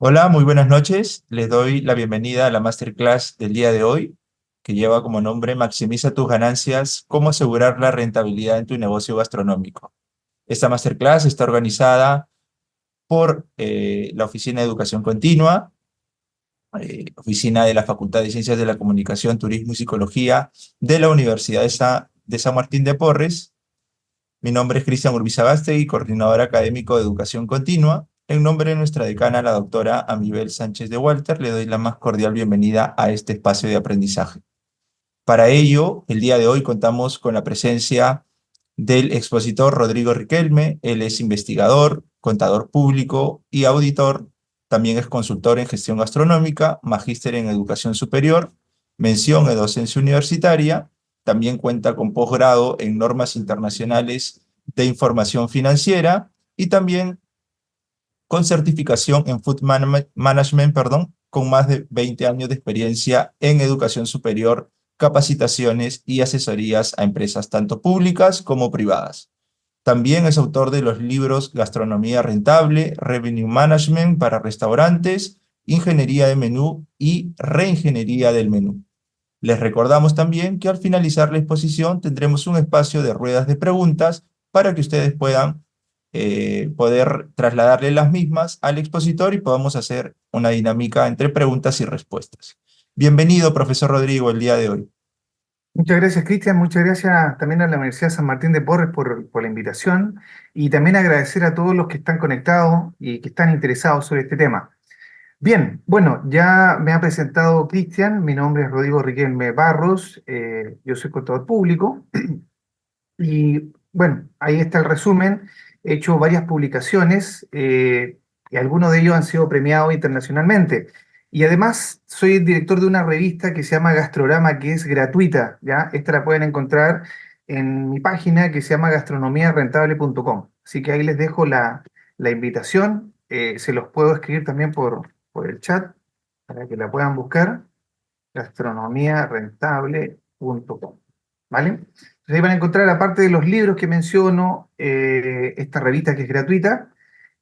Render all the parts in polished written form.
Hola, muy buenas noches. Les doy la bienvenida a la masterclass del día de hoy, que lleva como nombre Maximiza tus ganancias, cómo asegurar la rentabilidad en tu negocio gastronómico. Esta masterclass está organizada por la Oficina de Educación Continua, Oficina de la Facultad de Ciencias de la Comunicación, Turismo y Psicología de la Universidad de San Martín de Porres. Mi nombre es Cristian Urbizabastegui, coordinador académico de Educación Continua. En nombre de nuestra decana, la doctora Amibel Sánchez de Walter, le doy la más cordial bienvenida a este espacio de aprendizaje. Para ello, el día de hoy contamos con la presencia del expositor Rodrigo Riquelme. Él es investigador, contador público y auditor. También es consultor en gestión gastronómica, magíster en educación superior, mención en docencia universitaria. También cuenta con posgrado en normas internacionales de información financiera y también con certificación en Management, con más de 20 años de experiencia en educación superior, capacitaciones y asesorías a empresas tanto públicas como privadas. También es autor de los libros Gastronomía Rentable, Revenue Management para restaurantes, Ingeniería de Menú y Reingeniería del Menú. Les recordamos también que al finalizar la exposición tendremos un espacio de ruedas de preguntas para que ustedes puedan poder trasladarle las mismas al expositor y podamos hacer una dinámica entre preguntas y respuestas. Bienvenido, profesor Rodrigo, el día de hoy. Muchas gracias, Cristian. Muchas gracias también a la Universidad San Martín de Porres por la invitación y también agradecer a todos los que están conectados y que están interesados sobre este tema. Bien, bueno, ya me ha presentado Cristian. Mi nombre es Rodrigo Riquelme Barros. Yo soy contador público y bueno, ahí está el resumen. He hecho varias publicaciones y algunos de ellos han sido premiados internacionalmente. Y además soy el director de una revista que se llama Gastrorama, que es gratuita, ¿ya? Esta la pueden encontrar en mi página que se llama gastronomiarentable.com. Así que ahí les dejo la invitación. Se los puedo escribir también por el chat para que la puedan buscar, gastronomiarentable.com. ¿Vale? Entonces ahí van a encontrar, aparte de los libros que menciono, esta revista que es gratuita.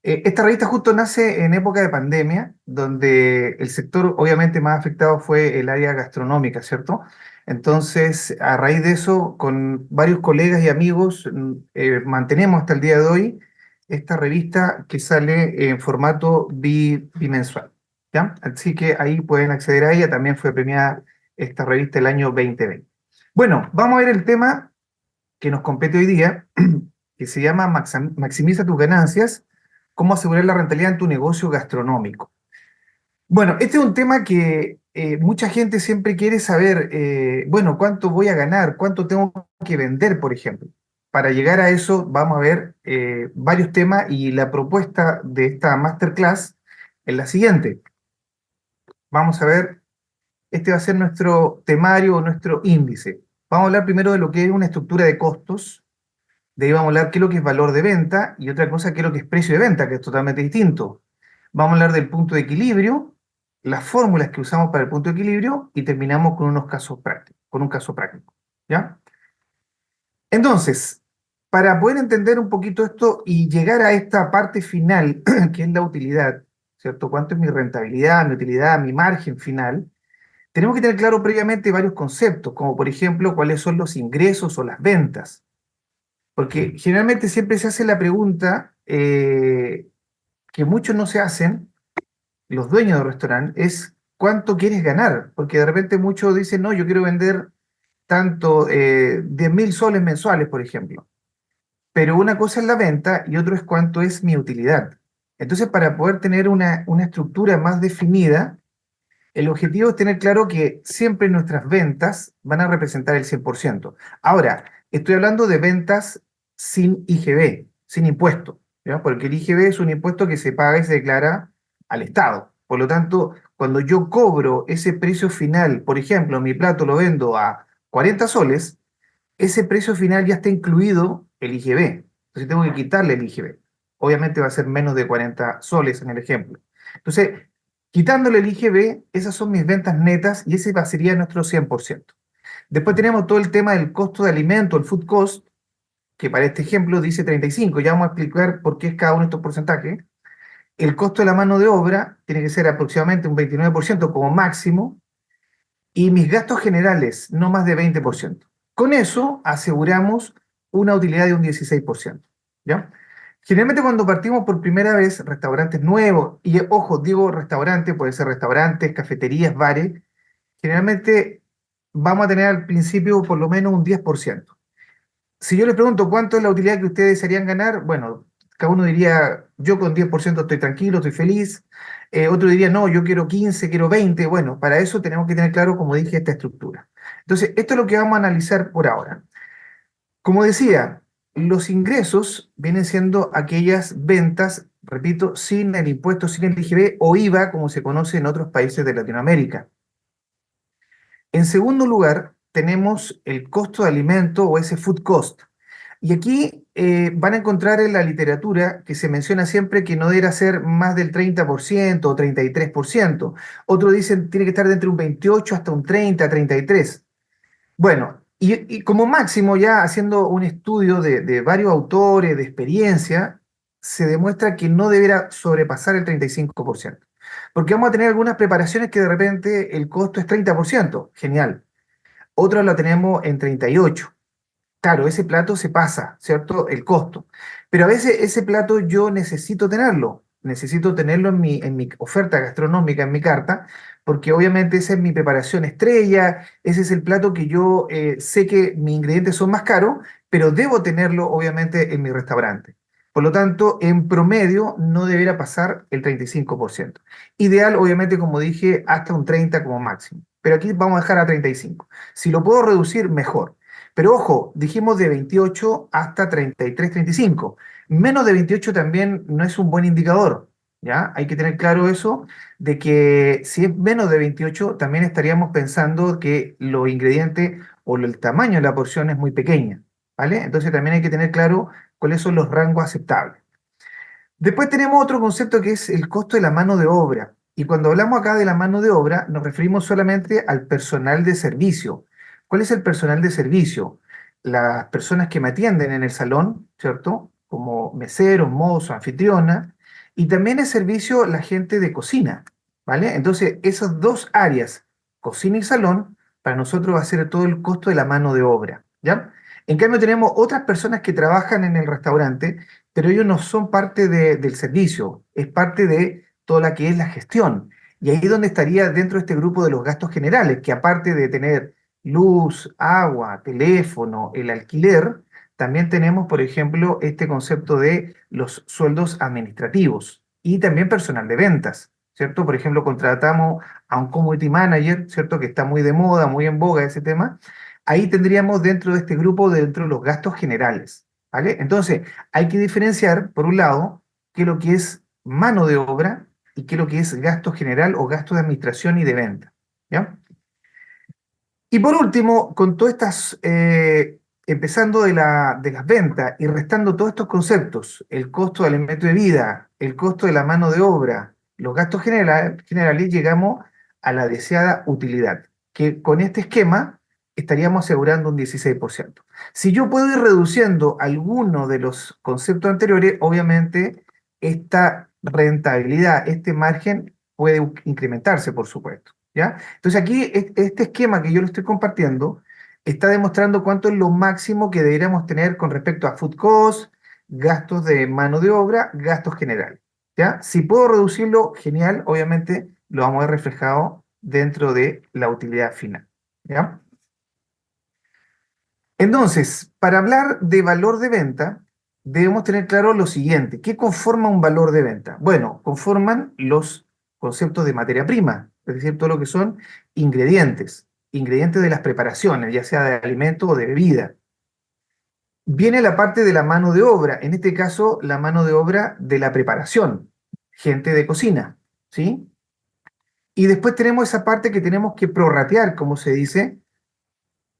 Esta revista justo nace en época de pandemia, donde el sector obviamente más afectado fue el área gastronómica, ¿cierto? Entonces, a raíz de eso, con varios colegas y amigos, mantenemos hasta el día de hoy esta revista que sale en formato bimensual, ¿ya? Así que ahí pueden acceder a ella. También fue premiada esta revista el año 2020. Bueno, vamos a ver el tema que nos compete hoy día, que se llama Maximiza tus ganancias, cómo asegurar la rentabilidad en tu negocio gastronómico. Bueno, este es un tema que mucha gente siempre quiere saber, bueno, cuánto voy a ganar, cuánto tengo que vender, por ejemplo. Para llegar a eso vamos a ver varios temas y la propuesta de esta masterclass es la siguiente. Vamos a ver, este va a ser nuestro temario o nuestro índice. Vamos a hablar primero de lo que es una estructura de costos. De ahí vamos a hablar qué es lo que es valor de venta y otra cosa qué es lo que es precio de venta, que es totalmente distinto. Vamos a hablar del punto de equilibrio, las fórmulas que usamos para el punto de equilibrio y terminamos con unos casos prácticos, con un caso práctico. ¿Ya? Entonces, para poder entender un poquito esto y llegar a esta parte final, que es la utilidad, ¿cierto? ¿Cuánto es mi rentabilidad, mi utilidad, mi margen final? Tenemos que tener claro previamente varios conceptos, como por ejemplo cuáles son los ingresos o las ventas. Porque generalmente siempre se hace la pregunta que muchos no se hacen, los dueños del restaurante, es ¿cuánto quieres ganar? Porque de repente muchos dicen, no, yo quiero vender tanto, 10.000 soles mensuales, por ejemplo. Pero una cosa es la venta y otro es cuánto es mi utilidad. Entonces, para poder tener una estructura más definida, el objetivo es tener claro que siempre nuestras ventas van a representar el 100%. Ahora, estoy hablando de ventas sin IGB, sin impuesto, ¿ya? Porque el IGB es un impuesto que se paga y se declara al Estado. Por lo tanto, cuando yo cobro ese precio final, por ejemplo, mi plato lo vendo a 40 soles, ese precio final ya está incluido el IGB. Entonces tengo que quitarle el IGB. Obviamente va a ser menos de 40 soles en el ejemplo. Entonces, quitándole el IGB, esas son mis ventas netas y ese sería nuestro 100%. Después tenemos todo el tema del costo de alimento, el food cost, que para este ejemplo dice 35. Ya vamos a explicar por qué es cada uno de estos porcentajes. el costo de la mano de obra tiene que ser aproximadamente un 29% como máximo, y mis gastos generales no más de 20%. Con eso aseguramos una utilidad de un 16%. ¿Ya? Generalmente cuando partimos por primera vez, restaurantes nuevos, y ojo, digo restaurante, puede ser restaurantes, cafeterías, bares, generalmente vamos a tener al principio por lo menos un 10%. Si yo les pregunto cuánto es la utilidad que ustedes desearían ganar, bueno, cada uno diría, yo con 10% estoy tranquilo, estoy feliz. Otro diría, no, yo quiero 15, quiero 20. Bueno, para eso tenemos que tener claro, como dije, esta estructura. Entonces, esto es lo que vamos a analizar por ahora. Como decía, los ingresos vienen siendo aquellas ventas, repito, sin el impuesto, sin el IGB o IVA, como se conoce en otros países de Latinoamérica. En segundo lugar, tenemos el costo de alimento o ese food cost. Y aquí van a encontrar en la literatura que se menciona siempre que no deberá ser más del 30% o 33%. Otros dicen tiene que estar de entre un 28 hasta un 30, 33. Bueno, y como máximo ya haciendo un estudio de varios autores, de experiencia, se demuestra que no deberá sobrepasar el 35%. Porque vamos a tener algunas preparaciones que de repente el costo es 30%, genial. Otras lo tenemos en 38%. Claro, ese plato se pasa, ¿cierto? El costo. Pero a veces ese plato yo necesito tenerlo en mi oferta gastronómica, en mi carta, porque obviamente esa es mi preparación estrella, ese es el plato que yo sé que mis ingredientes son más caros, pero debo tenerlo obviamente en mi restaurante. Por lo tanto, en promedio no debería pasar el 35%. Ideal, obviamente, como dije, hasta un 30% como máximo. Pero aquí vamos a dejar a 35%. Si lo puedo reducir, mejor. Pero ojo, dijimos de 28 hasta 33, 35. Menos de 28 también no es un buen indicador, ¿ya? Hay que tener claro eso, de que si es menos de 28, también estaríamos pensando que los ingredientes o el tamaño de la porción es muy pequeña, ¿vale? Entonces también hay que tener claro cuáles son los rangos aceptables. Después tenemos otro concepto que es el costo de la mano de obra. Y cuando hablamos acá de la mano de obra, nos referimos solamente al personal de servicio. ¿Cuál es el personal de servicio? Las personas que me atienden en el salón, ¿cierto? Como mesero, mozo, anfitriona. Y también el servicio la gente de cocina, ¿vale? Entonces, esas dos áreas, cocina y salón, para nosotros va a ser todo el costo de la mano de obra, ¿ya? En cambio, tenemos otras personas que trabajan en el restaurante, pero ellos no son parte del servicio, es parte de toda la que es la gestión. Y ahí es donde estaría dentro de este grupo de los gastos generales, que aparte de tener luz, agua, teléfono, el alquiler, también tenemos, por ejemplo, este concepto de los sueldos administrativos y también personal de ventas, ¿cierto? Por ejemplo, contratamos a un community manager, ¿cierto? Que está muy de moda, muy en boga ese tema. Ahí tendríamos dentro de este grupo, dentro de los gastos generales, ¿vale? Entonces, hay que diferenciar, por un lado, qué es lo que es mano de obra y qué es lo que es gasto general o gasto de administración y de venta, ¿ya? Y por último, con todas estas, empezando de las ventas y restando todos estos conceptos, el costo del alimento de vida, el costo de la mano de obra, los gastos generales, llegamos a la deseada utilidad, que con este esquema estaríamos asegurando un 16%. Si yo puedo ir reduciendo alguno de los conceptos anteriores, obviamente esta rentabilidad, este margen puede incrementarse, por supuesto. ¿Ya? Entonces aquí este esquema que yo lo estoy compartiendo está demostrando cuánto es lo máximo que deberíamos tener con respecto a food cost, gastos de mano de obra, gastos generales. ¿Ya? Si puedo reducirlo, genial, obviamente lo vamos a ver reflejado dentro de la utilidad final. ¿Ya? Entonces, para hablar de valor de venta, debemos tener claro lo siguiente. ¿Qué conforma un valor de venta? Bueno, conforman los conceptos de materia prima, es decir, todo lo que son ingredientes, ingredientes de las preparaciones, ya sea de alimento o de bebida. Viene la parte de la mano de obra, en este caso la mano de obra de la preparación, gente de cocina, ¿sí? Y después tenemos esa parte que tenemos que prorratear, como se dice,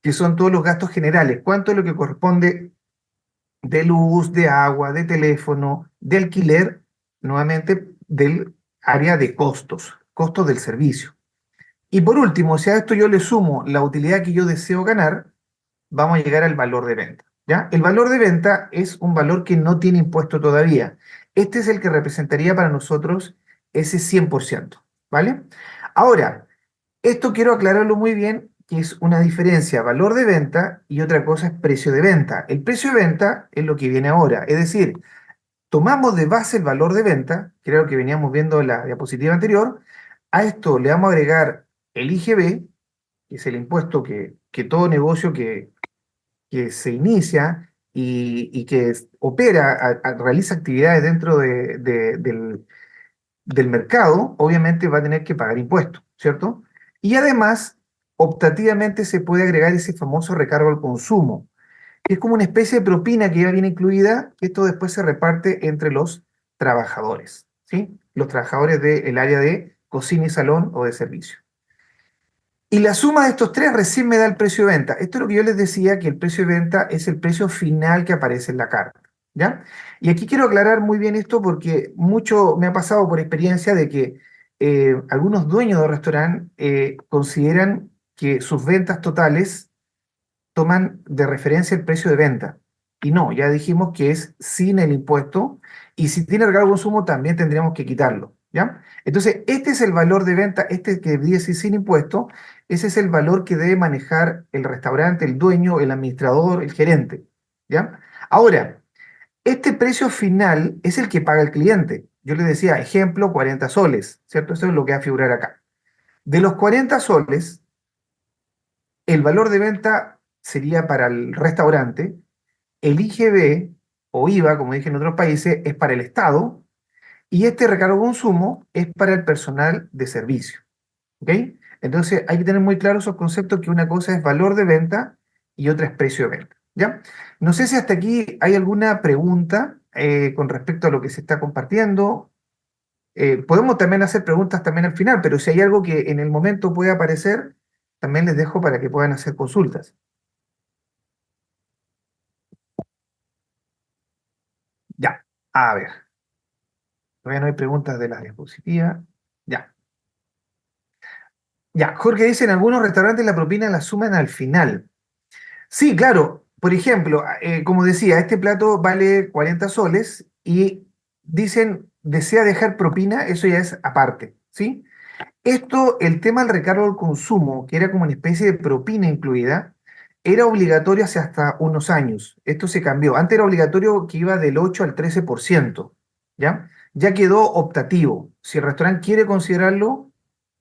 que son todos los gastos generales. ¿Cuánto es lo que corresponde de luz, de agua, de teléfono, de alquiler, nuevamente del área de costos, costos del servicio? Y por último, si a esto yo le sumo la utilidad que yo deseo ganar, vamos a llegar al valor de venta, ¿ya? El valor de venta es un valor que no tiene impuesto todavía. Este es el que representaría para nosotros ese 100%, ¿vale? Ahora, esto quiero aclararlo muy bien, que es una diferencia valor de venta y otra cosa es precio de venta. El precio de venta es lo que viene ahora, es decir, tomamos de base el valor de venta, que era lo que veníamos viendo en la diapositiva anterior, a esto le vamos a agregar el IGB, que es el impuesto que todo negocio que se inicia y que opera, realiza actividades dentro del mercado, obviamente va a tener que pagar impuestos, ¿cierto? Y además, optativamente se puede agregar ese famoso recargo al consumo, que es como una especie de propina que ya viene incluida, que esto después se reparte entre los trabajadores, ¿sí? Los trabajadores del área de cocina y salón o de servicio. Y la suma de estos tres recién me da el precio de venta. Esto es lo que yo les decía, que el precio de venta es el precio final que aparece en la carta, ¿ya? Y aquí quiero aclarar muy bien esto porque mucho me ha pasado por experiencia de que algunos dueños de restaurante consideran que sus ventas totales toman de referencia el precio de venta. Y no, ya dijimos que es sin el impuesto y si tiene recargo de consumo también tendríamos que quitarlo, ¿ya? Entonces, este es el valor de venta, este que dice sin impuesto, ese es el valor que debe manejar el restaurante, el dueño, el administrador, el gerente, ¿ya? Ahora, este precio final es el que paga el cliente. Yo les decía, ejemplo, 40 soles, ¿cierto? Eso es lo que va a figurar acá. De los 40 soles, el valor de venta sería para el restaurante, el IGB o IVA, como dije en otros países, es para el Estado y este recargo de consumo es para el personal de servicio. ¿Ok? Entonces hay que tener muy claros esos conceptos que una cosa es valor de venta y otra es precio de venta. ¿Ya? No sé si hasta aquí hay alguna pregunta con respecto a lo que se está compartiendo. Podemos también hacer preguntas también al final, pero si hay algo que en el momento puede aparecer, también les dejo para que puedan hacer consultas. Ya, a ver. Todavía no hay preguntas de las diapositivas. Ya. Ya, Jorge dice, en algunos restaurantes la propina la suman al final. Sí, claro. Por ejemplo, como decía, este plato vale 40 soles y dicen, desea dejar propina, eso ya es aparte, ¿sí? Esto, el tema del recargo al consumo, que era como una especie de propina incluida, era obligatorio hace hasta unos años. Esto se cambió. Antes era obligatorio que iba del 8 al 13%, ¿ya? Ya quedó optativo. Si el restaurante quiere considerarlo,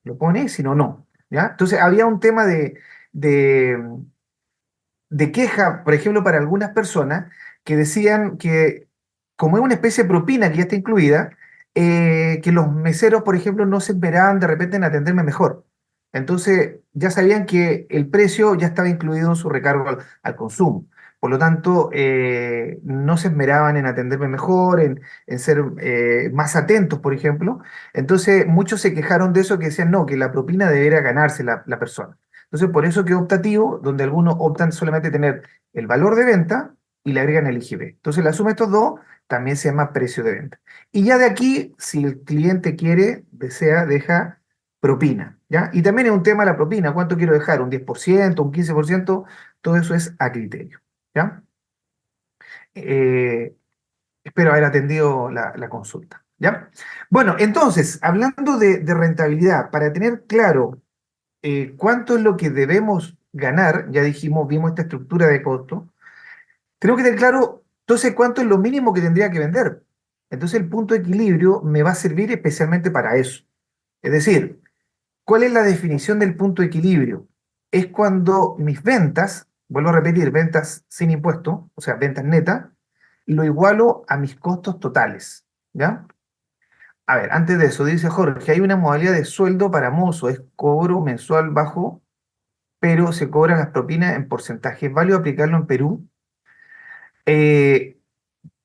lo pone, si no, no, ¿ya? Entonces había un tema de, de queja, por ejemplo, para algunas personas que decían que, como es una especie de propina que ya está incluida, que los meseros, por ejemplo, no se esperaban de repente en atenderme mejor. Entonces, ya sabían que el precio ya estaba incluido en su recargo al consumo. Por lo tanto, no se esmeraban en atenderme mejor, en ser más atentos, por ejemplo. Entonces, muchos se quejaron de eso, que decían, no, que la propina debería ganarse la persona. Entonces, por eso quedó optativo, donde algunos optan solamente tener el valor de venta y le agregan el IGB. Entonces, la suma de estos dos también se llama precio de venta. Y ya de aquí, si el cliente quiere, desea, deja propina, ¿ya? Y también es un tema la propina, ¿cuánto quiero dejar? ¿Un 10%, un 15%? Todo eso es a criterio, ¿ya? Eh, espero haber atendido la consulta, ¿ya? Bueno, entonces, hablando de rentabilidad, para tener claro cuánto es lo que debemos ganar, ya dijimos, vimos esta estructura de costo, tenemos que tener claro, entonces, cuánto es lo mínimo que tendría que vender. Entonces, el punto de equilibrio me va a servir especialmente para eso. Es decir, ¿cuál es la definición del punto de equilibrio? Es cuando mis ventas, vuelvo a repetir, ventas sin impuesto, o sea, ventas netas, lo igualo a mis costos totales, ¿ya? A ver, antes de eso, dice Jorge, hay una modalidad de sueldo para mozo, es cobro mensual bajo pero se cobran las propinas en porcentaje. ¿Es válido aplicarlo en Perú? Eh,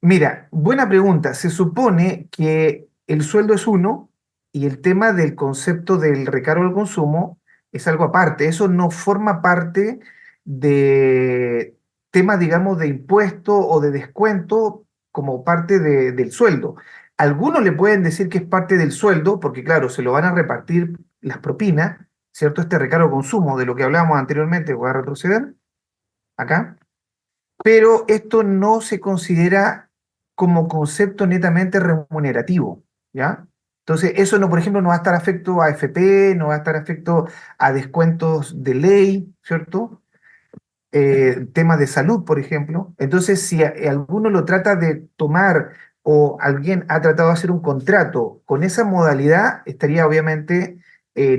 mira, buena pregunta. Se supone que el sueldo es uno y el tema del concepto del recargo al consumo es algo aparte. Eso no forma parte de temas, digamos, de impuesto o de descuento como parte del sueldo. Algunos le pueden decir que es parte del sueldo porque, claro, se lo van a repartir las propinas, ¿cierto? Este recargo al consumo de lo que hablábamos anteriormente, voy a retroceder acá, pero esto no se considera como concepto netamente remunerativo, ¿ya? Entonces, eso no, por ejemplo, no va a estar afecto a AFP, no va a estar afecto a descuentos de ley, ¿cierto? Temas de salud, por ejemplo. Entonces, si alguno lo trata de tomar o alguien ha tratado de hacer un contrato con esa modalidad, estaría obviamente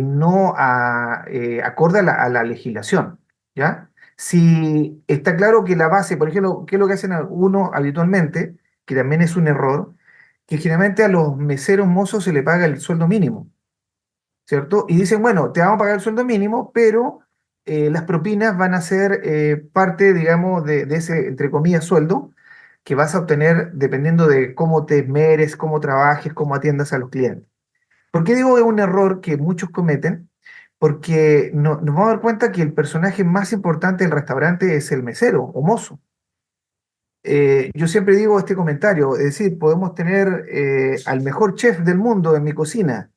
no acorde a la legislación, ¿ya? Si está claro que la base, por ejemplo, ¿qué es lo que hacen algunos habitualmente? Que también es un error, que generalmente a los meseros mozos se le paga el sueldo mínimo. ¿Cierto? Y dicen, bueno, te vamos a pagar el sueldo mínimo, pero las propinas van a ser parte, digamos, de ese, entre comillas, sueldo que vas a obtener dependiendo de cómo te esmeres, cómo trabajes, cómo atiendas a los clientes. ¿Por qué digo que es un error que muchos cometen? Porque nos vamos a dar cuenta que el personaje más importante del restaurante es el mesero o mozo. Yo siempre digo este comentario, es decir, podemos tener al mejor chef del mundo en mi cocina,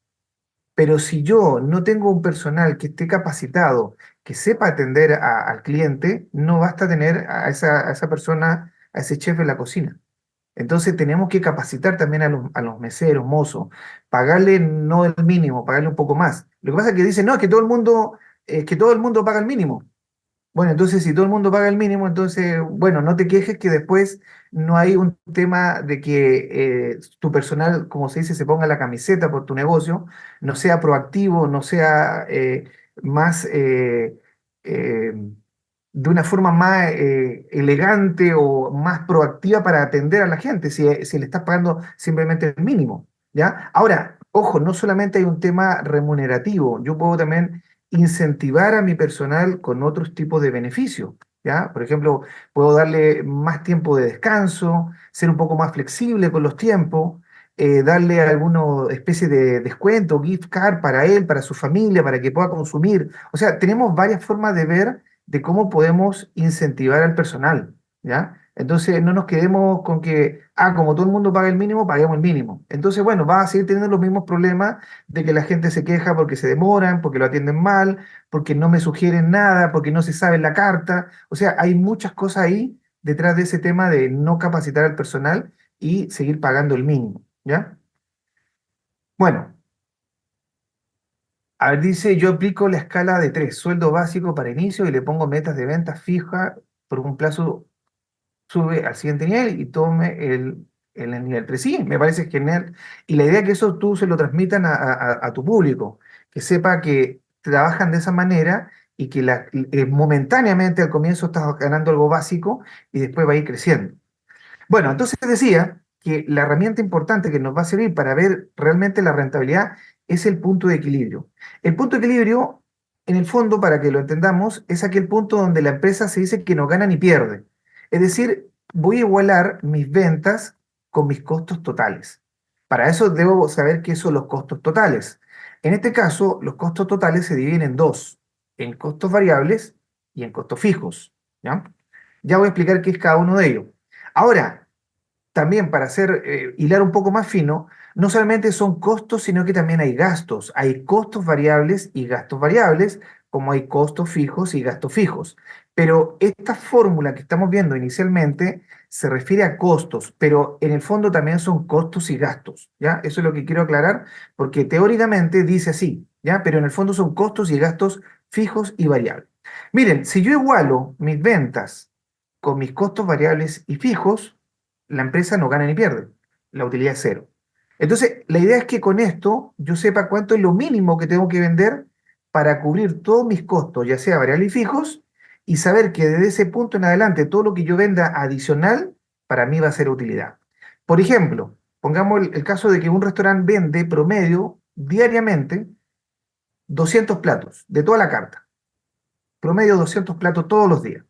pero si yo no tengo un personal que esté capacitado, que sepa atender al cliente, no basta tener a esa persona, a ese chef en la cocina. Entonces tenemos que capacitar también a los meseros, mozos, pagarle no el mínimo, pagarle un poco más. Lo que pasa es que dicen, no, que todo el mundo paga el mínimo. Bueno, entonces si todo el mundo paga el mínimo, entonces, bueno, no te quejes que después no hay un tema de que tu personal, como se dice, se ponga la camiseta por tu negocio, no sea proactivo, no sea más, eh, de una forma más elegante o más proactiva para atender a la gente, si le estás pagando simplemente el mínimo, ¿ya? Ahora, ojo, no solamente hay un tema remunerativo, yo puedo también incentivar a mi personal con otros tipos de beneficios, ¿ya? Por ejemplo, puedo darle más tiempo de descanso, ser un poco más flexible con los tiempos, darle alguna especie de descuento, gift card para él, para su familia, para que pueda consumir. O sea, tenemos varias formas de ver de cómo podemos incentivar al personal, ¿ya? Entonces, no nos quedemos con que, como todo el mundo paga el mínimo, paguemos el mínimo. Entonces, bueno, va a seguir teniendo los mismos problemas de que la gente se queja porque se demoran, porque lo atienden mal, porque no me sugieren nada, porque no se sabe la carta. O sea, hay muchas cosas ahí detrás de ese tema de no capacitar al personal y seguir pagando el mínimo, ¿ya? Bueno, a ver, dice, yo aplico la escala de tres, sueldo básico para inicio y le pongo metas de venta fija por un plazo, sube al siguiente nivel y tome el nivel 3. Sí, me parece genial. Y la idea es que eso tú se lo transmitan a tu público, que sepa que trabajan de esa manera y que momentáneamente al comienzo estás ganando algo básico y después va a ir creciendo. Bueno, entonces decía que la herramienta importante que nos va a servir para ver realmente la rentabilidad es el punto de equilibrio. El punto de equilibrio, en el fondo, para que lo entendamos, es aquel punto donde la empresa se dice que no gana ni pierde. Es decir, voy a igualar mis ventas con mis costos totales. Para eso debo saber qué son los costos totales. En este caso, los costos totales se dividen en dos, en costos variables y en costos fijos. ¿Ya? Ya voy a explicar qué es cada uno de ellos. Ahora, también para hacer hilar un poco más fino, no solamente son costos, sino que también hay gastos. Hay costos variables y gastos variables, como hay costos fijos y gastos fijos. Pero esta fórmula que estamos viendo inicialmente se refiere a costos, pero en el fondo también son costos y gastos, ¿ya? Eso es lo que quiero aclarar, porque teóricamente dice así, ¿ya? Pero en el fondo son costos y gastos fijos y variables. Miren, si yo igualo mis ventas con mis costos variables y fijos, la empresa no gana ni pierde, la utilidad es cero. Entonces, la idea es que con esto yo sepa cuánto es lo mínimo que tengo que vender para cubrir todos mis costos, ya sea variables y fijos, y saber que desde ese punto en adelante todo lo que yo venda adicional para mí va a ser utilidad. Por ejemplo, pongamos el caso de que un restaurante vende promedio diariamente 200 platos de toda la carta, promedio 200 platos todos los días.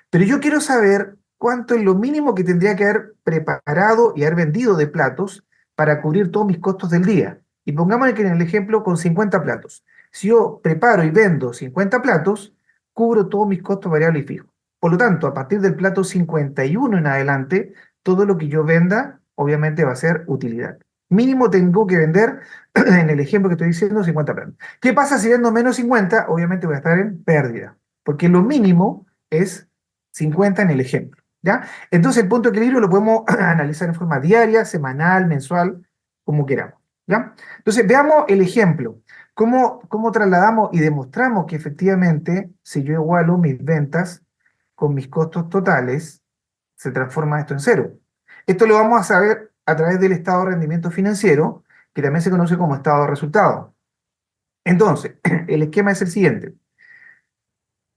Pero yo quiero saber cuánto es lo mínimo que tendría que haber preparado y haber vendido de platos para cubrir todos mis costos del día. Y pongámosle que en el ejemplo con 50 platos. Si yo preparo y vendo 50 platos, cubro todos mis costos variables y fijos. Por lo tanto, a partir del plato 51 en adelante, todo lo que yo venda, obviamente va a ser utilidad. Mínimo tengo que vender, en el ejemplo que estoy diciendo, 50 platos. ¿Qué pasa si vendo menos 50? Obviamente voy a estar en pérdida, porque lo mínimo es 50 en el ejemplo. ¿Ya? Entonces el punto de equilibrio lo podemos analizar en forma diaria, semanal, mensual, como queramos. ¿Ya? Entonces veamos el ejemplo. ¿Cómo trasladamos y demostramos que efectivamente, si yo igualo mis ventas con mis costos totales, se transforma esto en cero? Esto lo vamos a saber a través del estado de rendimiento financiero, que también se conoce como estado de resultado. Entonces, el esquema es el siguiente.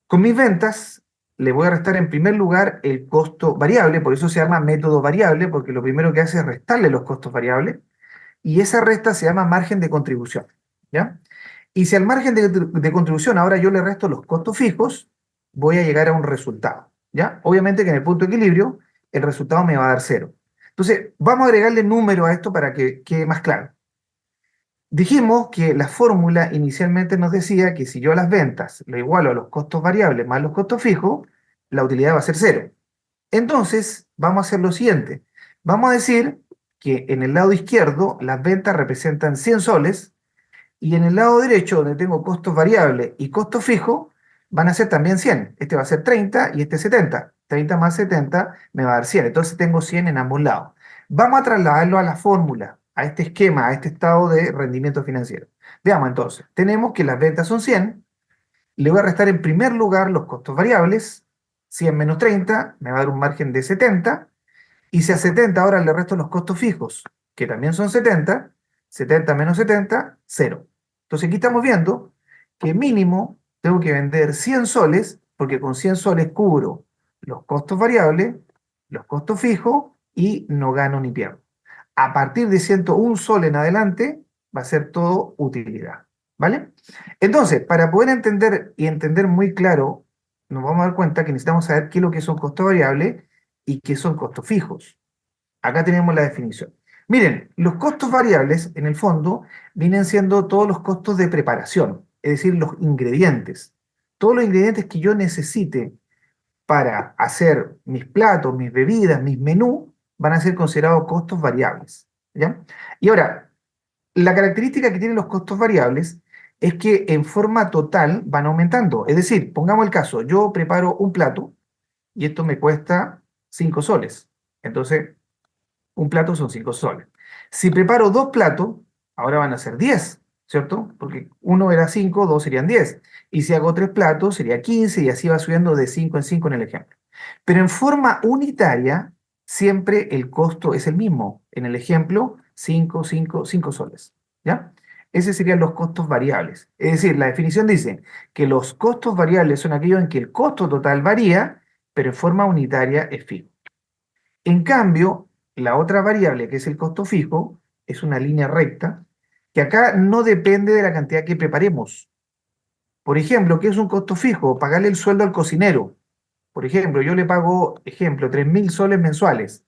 Con mis ventas le voy a restar en primer lugar el costo variable, por eso se llama método variable, porque lo primero que hace es restarle los costos variables, y esa resta se llama margen de contribución, ¿ya? Y si al margen de contribución ahora yo le resto los costos fijos, voy a llegar a un resultado, ¿ya? Obviamente que en el punto de equilibrio el resultado me va a dar cero. Entonces, vamos a agregarle número a esto para que quede más claro. Dijimos que la fórmula inicialmente nos decía que si yo a las ventas lo igualo a los costos variables más los costos fijos, la utilidad va a ser cero. Entonces, vamos a hacer lo siguiente. Vamos a decir que en el lado izquierdo las ventas representan 100 soles y en el lado derecho, donde tengo costos variables y costos fijos, van a ser también 100. Este va a ser 30 y este 70. 30 más 70 me va a dar 100. Entonces tengo 100 en ambos lados. Vamos a trasladarlo a la fórmula, a este esquema, a este estado de rendimiento financiero. Veamos entonces. Tenemos que las ventas son 100. Le voy a restar en primer lugar los costos variables. 100 menos 30 me va a dar un margen de 70. Y si a 70 ahora le resto los costos fijos, que también son 70, 70 menos 70, cero. Entonces aquí estamos viendo que mínimo tengo que vender 100 soles, porque con 100 soles cubro los costos variables, los costos fijos y no gano ni pierdo. A partir de 101 sol en adelante va a ser todo utilidad. ¿Vale? Entonces, para poder entender y entender muy claro, nos vamos a dar cuenta que necesitamos saber qué es lo que son costos variables y qué son costos fijos. Acá tenemos la definición. Miren, los costos variables, en el fondo, vienen siendo todos los costos de preparación, es decir, los ingredientes. Todos los ingredientes que yo necesite para hacer mis platos, mis bebidas, mis menús, van a ser considerados costos variables. ¿Ya? Y ahora, la característica que tienen los costos variables es que en forma total van aumentando. Es decir, pongamos el caso, yo preparo un plato y esto me cuesta 5 soles. Entonces, un plato son 5 soles. Si preparo dos platos, ahora van a ser 10, ¿cierto? Porque uno era 5, dos serían 10. Y si hago tres platos, sería 15 y así va subiendo de 5 en 5 en el ejemplo. Pero en forma unitaria, siempre el costo es el mismo. En el ejemplo, 5, 5, 5 soles. ¿Ya? Esos serían los costos variables. Es decir, la definición dice que los costos variables son aquellos en que el costo total varía, pero en forma unitaria es fijo. En cambio, la otra variable, que es el costo fijo, es una línea recta, que acá no depende de la cantidad que preparemos. Por ejemplo, ¿qué es un costo fijo? Pagarle el sueldo al cocinero. Por ejemplo, yo le pago, ejemplo, 3.000 soles mensuales.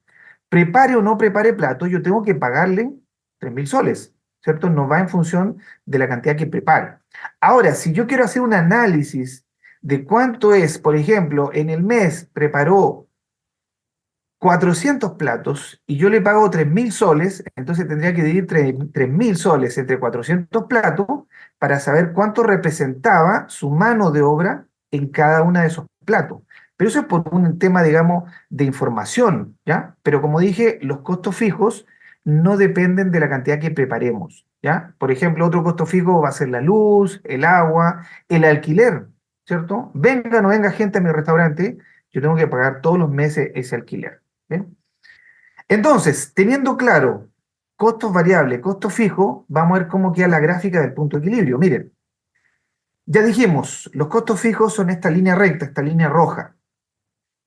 Prepare o no prepare plato, yo tengo que pagarle 3.000 soles, ¿cierto? No va en función de la cantidad que prepare. Ahora, si yo quiero hacer un análisis de cuánto es, por ejemplo, en el mes preparó 400 platos y yo le pago 3.000 soles, entonces tendría que dividir 3.000 soles entre 400 platos para saber cuánto representaba su mano de obra en cada uno de esos platos. Pero eso es por un tema, digamos, de información, ¿ya? Pero como dije, los costos fijos no dependen de la cantidad que preparemos, ¿ya? Por ejemplo, otro costo fijo va a ser la luz, el agua, el alquiler, ¿cierto? Venga o no venga gente a mi restaurante, yo tengo que pagar todos los meses ese alquiler. ¿Bien? Entonces, teniendo claro costos variables, costos fijos, vamos a ver cómo queda la gráfica del punto de equilibrio. Miren, ya dijimos, los costos fijos son esta línea recta, esta línea roja.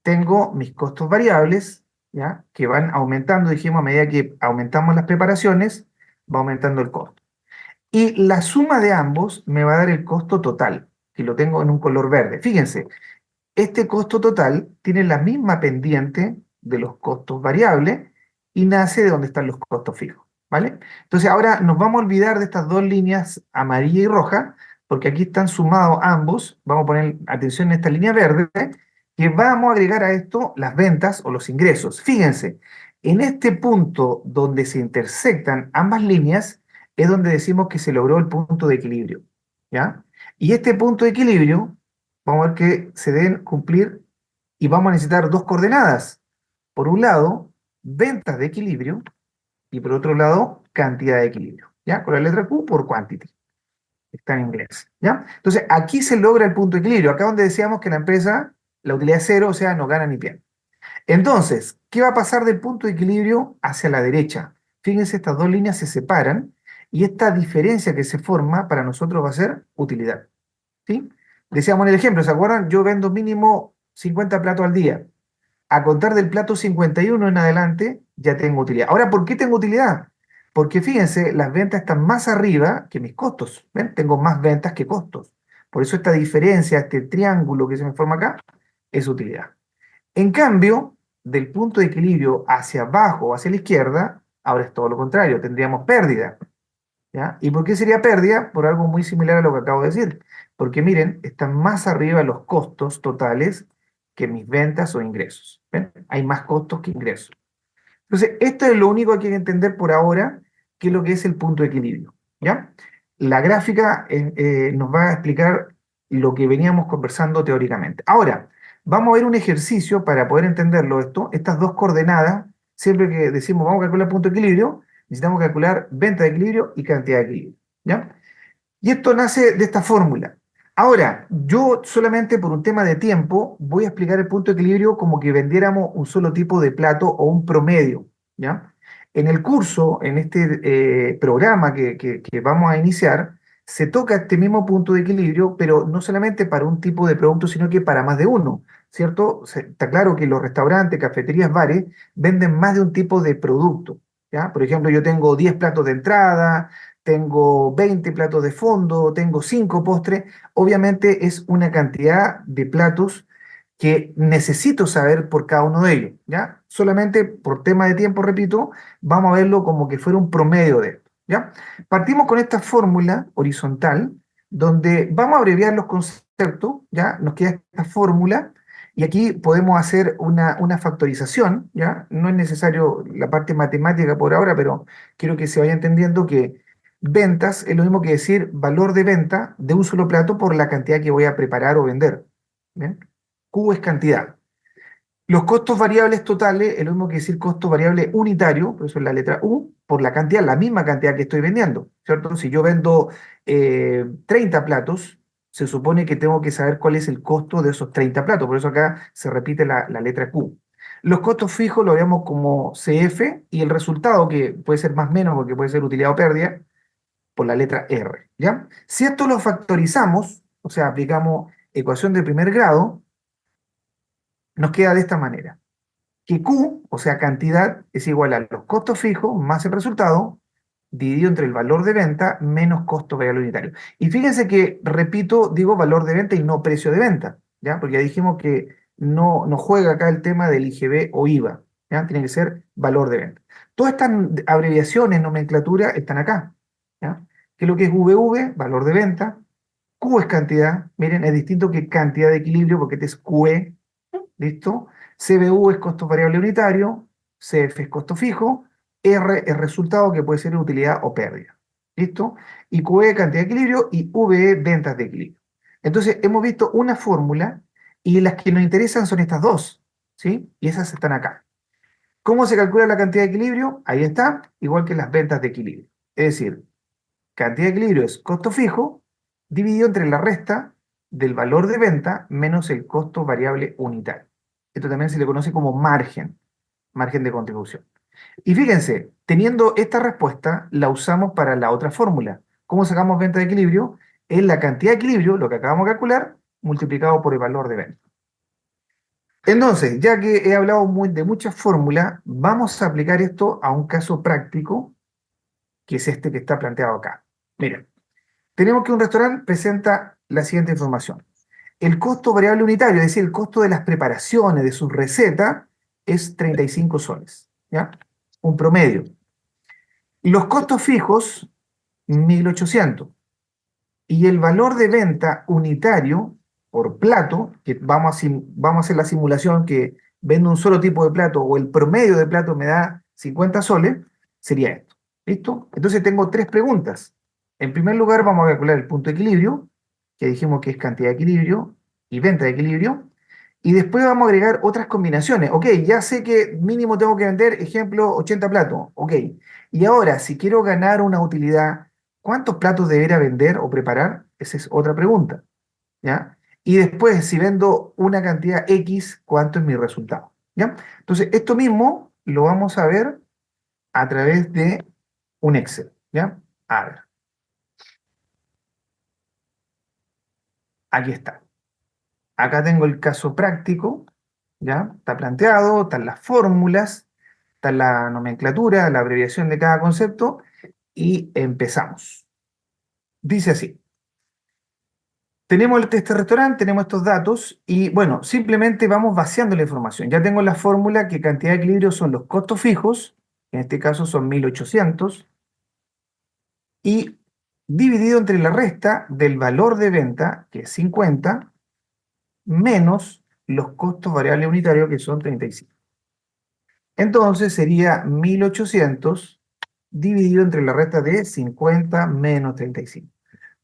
Tengo mis costos variables, ¿ya? Que van aumentando, dijimos, a medida que aumentamos las preparaciones, va aumentando el costo. Y la suma de ambos me va a dar el costo total, que lo tengo en un color verde. Fíjense, este costo total tiene la misma pendiente de los costos variables y nace de donde están los costos fijos, ¿vale? Entonces ahora nos vamos a olvidar de estas dos líneas amarilla y roja, porque aquí están sumados ambos. Vamos a poner atención en esta línea verde, que vamos a agregar a esto las ventas o los ingresos. Fíjense, en este punto donde se intersectan ambas líneas es donde decimos que se logró el punto de equilibrio, ¿ya? Y este punto de equilibrio vamos a ver que se deben cumplir Y vamos a necesitar dos coordenadas. Por un lado, ventas de equilibrio, y por otro lado, cantidad de equilibrio, ¿ya? Con la letra Q por quantity, está en inglés, ¿ya? Entonces, aquí se logra el punto de equilibrio, acá donde decíamos que la empresa, la utilidad es cero, o sea, no gana ni pierde. Entonces, ¿qué va a pasar del punto de equilibrio hacia la derecha? Fíjense, estas dos líneas se separan y esta diferencia que se forma para nosotros va a ser utilidad, ¿sí? Decíamos en el ejemplo, ¿se acuerdan? Yo vendo mínimo 50 platos al día. A contar del plato 51 en adelante, ya tengo utilidad. Ahora, ¿por qué tengo utilidad? Porque fíjense, las ventas están más arriba que mis costos. ¿Ven? Tengo más ventas que costos. Por eso esta diferencia, este triángulo que se me forma acá, es utilidad. En cambio, del punto de equilibrio hacia abajo o hacia la izquierda, ahora es todo lo contrario, tendríamos pérdida, ¿ya? ¿Y por qué sería pérdida? Por algo muy similar a lo que acabo de decir. Porque miren, están más arriba los costos totales que mis ventas o ingresos. ¿Ven? Hay más costos que ingresos. Entonces, esto es lo único que hay que entender por ahora, que es lo que es el punto de equilibrio, ¿ya? La gráfica nos va a explicar lo que veníamos conversando teóricamente. Ahora, vamos a ver un ejercicio para poder entenderlo esto. Estas dos coordenadas, siempre que decimos vamos a calcular punto de equilibrio, necesitamos calcular venta de equilibrio y cantidad de equilibrio, ¿ya? Y esto nace de esta fórmula. Ahora, yo solamente por un tema de tiempo voy a explicar el punto de equilibrio como que vendiéramos un solo tipo de plato o un promedio, ¿ya? En el curso, en este programa que vamos a iniciar, se toca este mismo punto de equilibrio, pero no solamente para un tipo de producto, sino que para más de uno, ¿cierto? Está claro que los restaurantes, cafeterías, bares venden más de un tipo de producto, ¿ya? Por ejemplo, yo tengo 10 platos de entrada, tengo 20 platos de fondo, tengo 5 postres, obviamente es una cantidad de platos que necesito saber por cada uno de ellos, ¿ya? Solamente por tema de tiempo, repito, vamos a verlo como que fuera un promedio de esto, ¿ya? Partimos con esta fórmula horizontal, donde vamos a abreviar los conceptos, ¿ya? Nos queda esta fórmula, y aquí podemos hacer una factorización, ¿ya? No es necesario la parte matemática por ahora, pero quiero que se vaya entendiendo que ventas es lo mismo que decir valor de venta de un solo plato por la cantidad que voy a preparar o vender. ¿Bien? Q es cantidad. Los costos variables totales es lo mismo que decir costo variable unitario, por eso es la letra U, por la cantidad, la misma cantidad que estoy vendiendo, ¿cierto? Si yo vendo 30 platos, se supone que tengo que saber cuál es el costo de esos 30 platos, por eso acá se repite la letra Q. Los costos fijos lo vemos como CF y el resultado, que puede ser más o menos porque puede ser utilidad o pérdida, por la letra R, ¿ya? Si esto lo factorizamos, o sea, aplicamos ecuación de primer grado, nos queda de esta manera, que Q, o sea, cantidad, es igual a los costos fijos más el resultado, dividido entre el valor de venta menos costo variable unitario. Y fíjense que, repito, digo valor de venta y no precio de venta, ¿ya? Porque ya dijimos que no juega acá el tema del IGB o IVA, ¿ya? Tiene que ser valor de venta. Todas estas abreviaciones, nomenclatura, están acá, ¿ya? ¿Qué es lo que es VV? Valor de venta. Q es cantidad, miren, es distinto que cantidad de equilibrio, porque este es QE, ¿listo? CBU es costo variable unitario, CF es costo fijo, R es resultado que puede ser utilidad o pérdida, ¿listo? Y QE cantidad de equilibrio y VE ventas de equilibrio. Entonces, hemos visto una fórmula y las que nos interesan son estas dos, ¿sí? Y esas están acá. ¿Cómo se calcula la cantidad de equilibrio? Ahí está, igual que las ventas de equilibrio. Es decir, cantidad de equilibrio es costo fijo dividido entre la resta del valor de venta menos el costo variable unitario. Esto también se le conoce como margen, margen de contribución. Y fíjense, teniendo esta respuesta, la usamos para la otra fórmula. ¿Cómo sacamos venta de equilibrio? Es la cantidad de equilibrio, lo que acabamos de calcular, multiplicado por el valor de venta. Entonces, ya que he hablado de muchas fórmulas, vamos a aplicar esto a un caso práctico, que es este que está planteado acá. Miren, tenemos que un restaurante presenta la siguiente información. El costo variable unitario, es decir, el costo de las preparaciones de su receta, es 35 soles, ¿ya? Un promedio. Los costos fijos, 1.800. Y el valor de venta unitario por plato, que vamos a hacer la simulación que vendo un solo tipo de plato o el promedio de plato me da 50 soles, sería esto. ¿Listo? Entonces tengo tres preguntas. En primer lugar, vamos a calcular el punto de equilibrio, que dijimos que es cantidad de equilibrio y venta de equilibrio. Y después vamos a agregar otras combinaciones. Ok, ya sé que mínimo tengo que vender, ejemplo, 80 platos. Ok. Y ahora, si quiero ganar una utilidad, ¿cuántos platos debería vender o preparar? Esa es otra pregunta. ¿Ya? Y después, si vendo una cantidad X, ¿cuánto es mi resultado? ¿Ya? Entonces, esto mismo lo vamos a ver a través de un Excel. ¿Ya? A ver, aquí está. Acá tengo el caso práctico, ¿ya? Está planteado, están las fórmulas, está la nomenclatura, la abreviación de cada concepto, y empezamos. Dice así, tenemos este restaurante, tenemos estos datos, y bueno, simplemente vamos vaciando la información. Ya tengo la fórmula que cantidad de equilibrio son los costos fijos, en este caso son 1800, y dividido entre la resta del valor de venta, que es 50, menos los costos variables unitarios, que son 35. Entonces sería 1800 dividido entre la resta de 50 menos 35.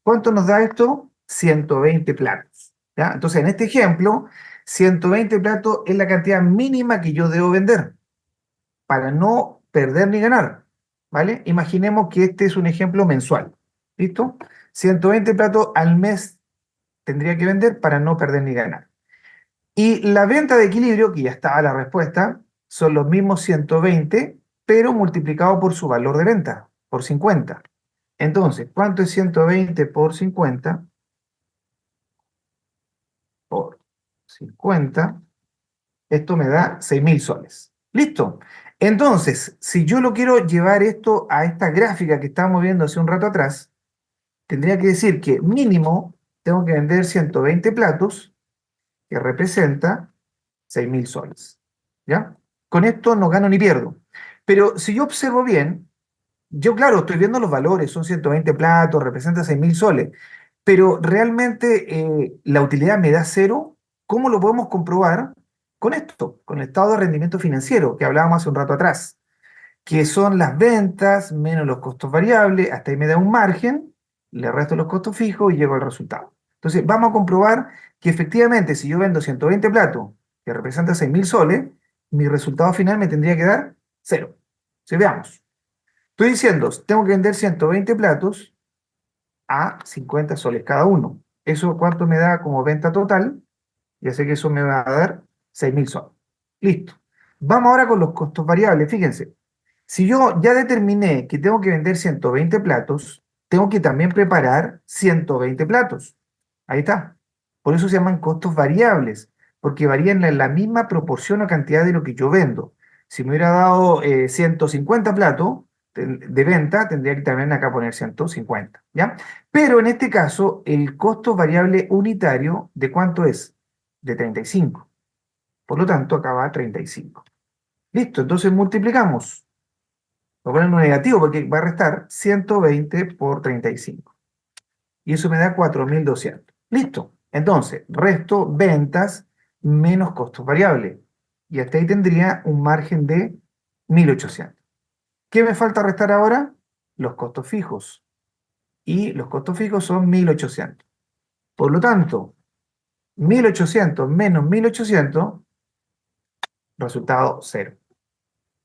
¿Cuánto nos da esto? 120 platos. ¿Ya? Entonces, en este ejemplo, 120 platos es la cantidad mínima que yo debo vender para no perder ni ganar. ¿Vale? Imaginemos que este es un ejemplo mensual. ¿Listo? 120 platos al mes tendría que vender para no perder ni ganar. Y la venta de equilibrio, que ya estaba la respuesta, son los mismos 120, pero multiplicado por su valor de venta, por 50. Entonces, ¿cuánto es 120 por 50? Por 50, esto me da 6.000 soles. ¿Listo? Entonces, si yo lo quiero llevar esto a esta gráfica que estábamos viendo hace un rato atrás, tendría que decir que mínimo tengo que vender 120 platos, que representa 6.000 soles. ¿Ya? Con esto no gano ni pierdo. Pero si yo observo bien, yo claro, estoy viendo los valores, son 120 platos, representa 6.000 soles, pero realmente la utilidad me da cero. ¿Cómo lo podemos comprobar? Con esto, con el estado de rendimiento financiero que hablábamos hace un rato atrás, que son las ventas menos los costos variables, hasta ahí me da un margen, le resto los costos fijos y llego al resultado. Entonces, vamos a comprobar que efectivamente, si yo vendo 120 platos, que representa 6.000 soles, mi resultado final me tendría que dar cero. Si veamos, estoy diciendo, tengo que vender 120 platos a 50 soles cada uno. ¿Eso cuánto me da como venta total? Ya sé que eso me va a dar 6.000 soles. Listo. Vamos ahora con los costos variables. Fíjense, si yo ya determiné que tengo que vender 120 platos, tengo que también preparar 120 platos. Ahí está. Por eso se llaman costos variables, porque varían en la misma proporción o cantidad de lo que yo vendo. Si me hubiera dado 150 platos de venta, tendría que también acá poner 150, ¿ya? Pero en este caso, el costo variable unitario, ¿de cuánto es? De 35. Por lo tanto, acá va 35. Listo, entonces multiplicamos. Voy a poner un negativo porque va a restar 120 por 35. Y eso me da 4.200. Listo. Entonces, resto ventas menos costos variables. Y hasta ahí tendría un margen de 1.800. ¿Qué me falta restar ahora? Los costos fijos. Y los costos fijos son 1.800. Por lo tanto, 1.800 menos 1.800, resultado cero.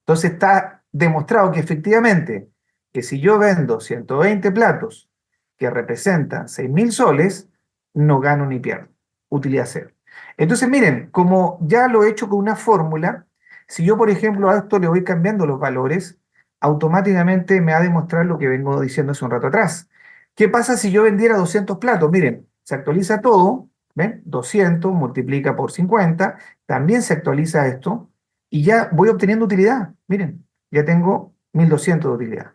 Entonces está demostrado que efectivamente, que si yo vendo 120 platos que representan 6.000 soles, no gano ni pierdo. Utilidad cero. Entonces miren, como ya lo he hecho con una fórmula, si yo por ejemplo a esto le voy cambiando los valores, automáticamente me va a demostrar lo que vengo diciendo hace un rato atrás. ¿Qué pasa si yo vendiera 200 platos? Miren, se actualiza todo, ¿ven? 200 multiplica por 50, también se actualiza esto, y ya voy obteniendo utilidad. Miren, ya tengo 1.200 de utilidad.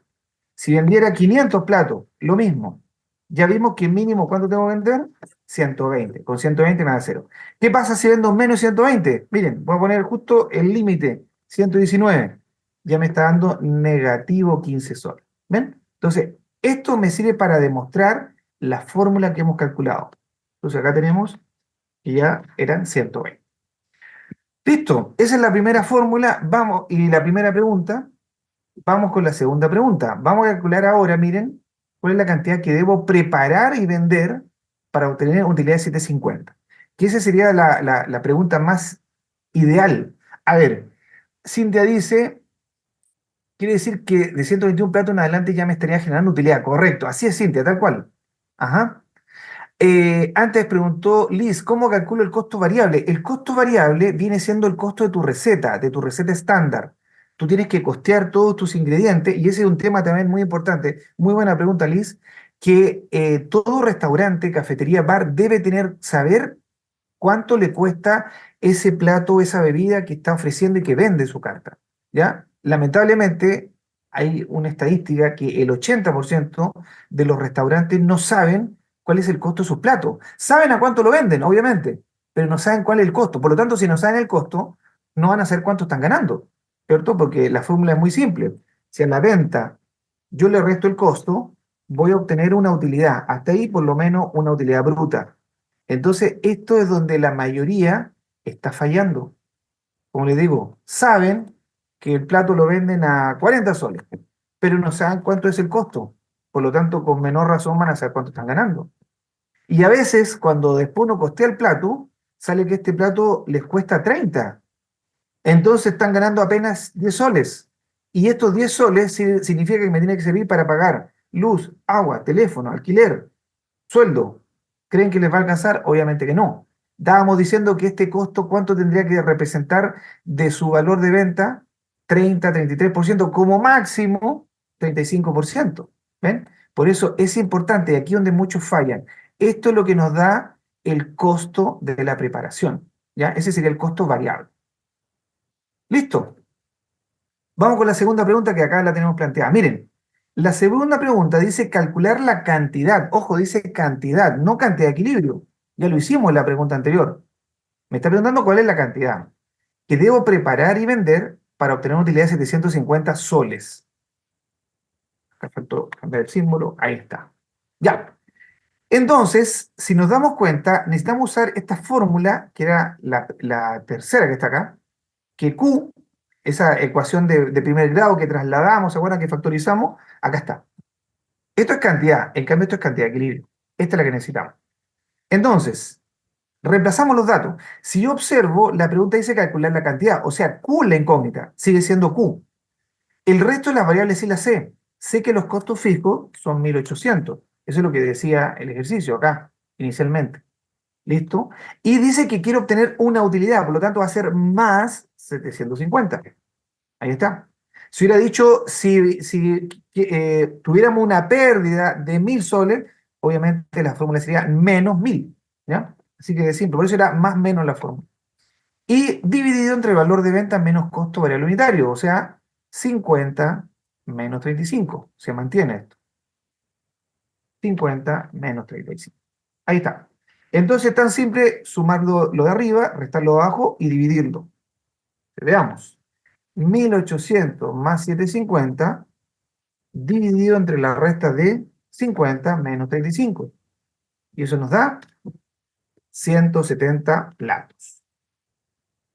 Si vendiera 500 platos, lo mismo. Ya vimos que mínimo, ¿cuánto tengo que vender? 120. Con 120 me da cero. ¿Qué pasa si vendo menos 120? Miren, voy a poner justo el límite, 119. Ya me está dando negativo 15 soles. ¿Ven? Entonces, esto me sirve para demostrar la fórmula que hemos calculado. Entonces, acá tenemos que ya eran 120. Listo, esa es la primera fórmula. Vamos, y la primera pregunta. Vamos con la segunda pregunta. Vamos a calcular ahora, miren, cuál es la cantidad que debo preparar y vender para obtener utilidad de 750. que esa sería la pregunta más ideal. A ver, Cintia dice, quiere decir que de 121 platos en adelante ya me estaría generando utilidad. Correcto, así es, Cintia, tal cual. Ajá. Antes preguntó Liz, ¿cómo calculo el costo variable? El costo variable viene siendo el costo de tu receta estándar. Tú tienes que costear todos tus ingredientes y ese es un tema también muy importante. Muy buena pregunta, Liz, que todo restaurante, cafetería, bar debe saber cuánto le cuesta ese plato, esa bebida que está ofreciendo y que vende su carta. ¿Ya? Lamentablemente, hay una estadística que el 80% de los restaurantes no saben cuál es el costo de sus platos. Saben a cuánto lo venden, obviamente, pero no saben cuál es el costo. Por lo tanto, si no saben el costo, no van a saber cuánto están ganando, ¿cierto? Porque la fórmula es muy simple. Si a la venta yo le resto el costo, voy a obtener una utilidad. Hasta ahí, por lo menos, una utilidad bruta. Entonces, esto es donde la mayoría está fallando. Como les digo, saben que el plato lo venden a 40 soles, pero no saben cuánto es el costo. Por lo tanto, con menor razón van a saber cuánto están ganando. Y a veces, cuando después uno costea el plato, sale que este plato les cuesta 30. Entonces están ganando apenas 10 soles. Y estos 10 soles significa que me tiene que servir para pagar luz, agua, teléfono, alquiler, sueldo. ¿Creen que les va a alcanzar? Obviamente que no. Estábamos diciendo que este costo, ¿cuánto tendría que representar de su valor de venta? 30, 33%, como máximo 35%. ¿Ven? Por eso es importante, y aquí donde muchos fallan, esto es lo que nos da el costo de la preparación. ¿Ya? Ese sería el costo variable. ¿Listo? Vamos con la segunda pregunta que acá la tenemos planteada. Miren, la segunda pregunta dice calcular la cantidad. Ojo, dice cantidad, no cantidad de equilibrio. Ya lo hicimos en la pregunta anterior. Me está preguntando cuál es la cantidad que debo preparar y vender para obtener una utilidad de 750 soles. Acá faltó cambiar el símbolo. Ahí está. Ya. Entonces, si nos damos cuenta, necesitamos usar esta fórmula, que era la tercera que está acá, que Q, esa ecuación de primer grado que trasladamos, ¿se acuerdan que factorizamos? Acá está. Esto es cantidad, en cambio esto es cantidad de equilibrio. Esta es la que necesitamos. Entonces, reemplazamos los datos. Si yo observo, la pregunta dice calcular la cantidad, o sea, Q la incógnita, sigue siendo Q. El resto de las variables sí las sé. Sé que los costos fijos son 1800. Eso es lo que decía el ejercicio acá, inicialmente. ¿Listo? Y dice que quiere obtener una utilidad, por lo tanto va a ser más 750. Ahí está. Si hubiera dicho, si tuviéramos una pérdida de 1000 soles, obviamente la fórmula sería menos 1000. ¿Ya? Así que es simple, por eso era más menos la fórmula. Y dividido entre el valor de venta menos costo variable unitario, o sea, 50 menos 35. Se mantiene esto. 50 menos 35. Ahí está. Entonces es tan simple sumar lo de arriba, restar lo de abajo y dividirlo. Veamos. 1800 más 750 dividido entre la resta de 50 menos 35. Y eso nos da 170 platos.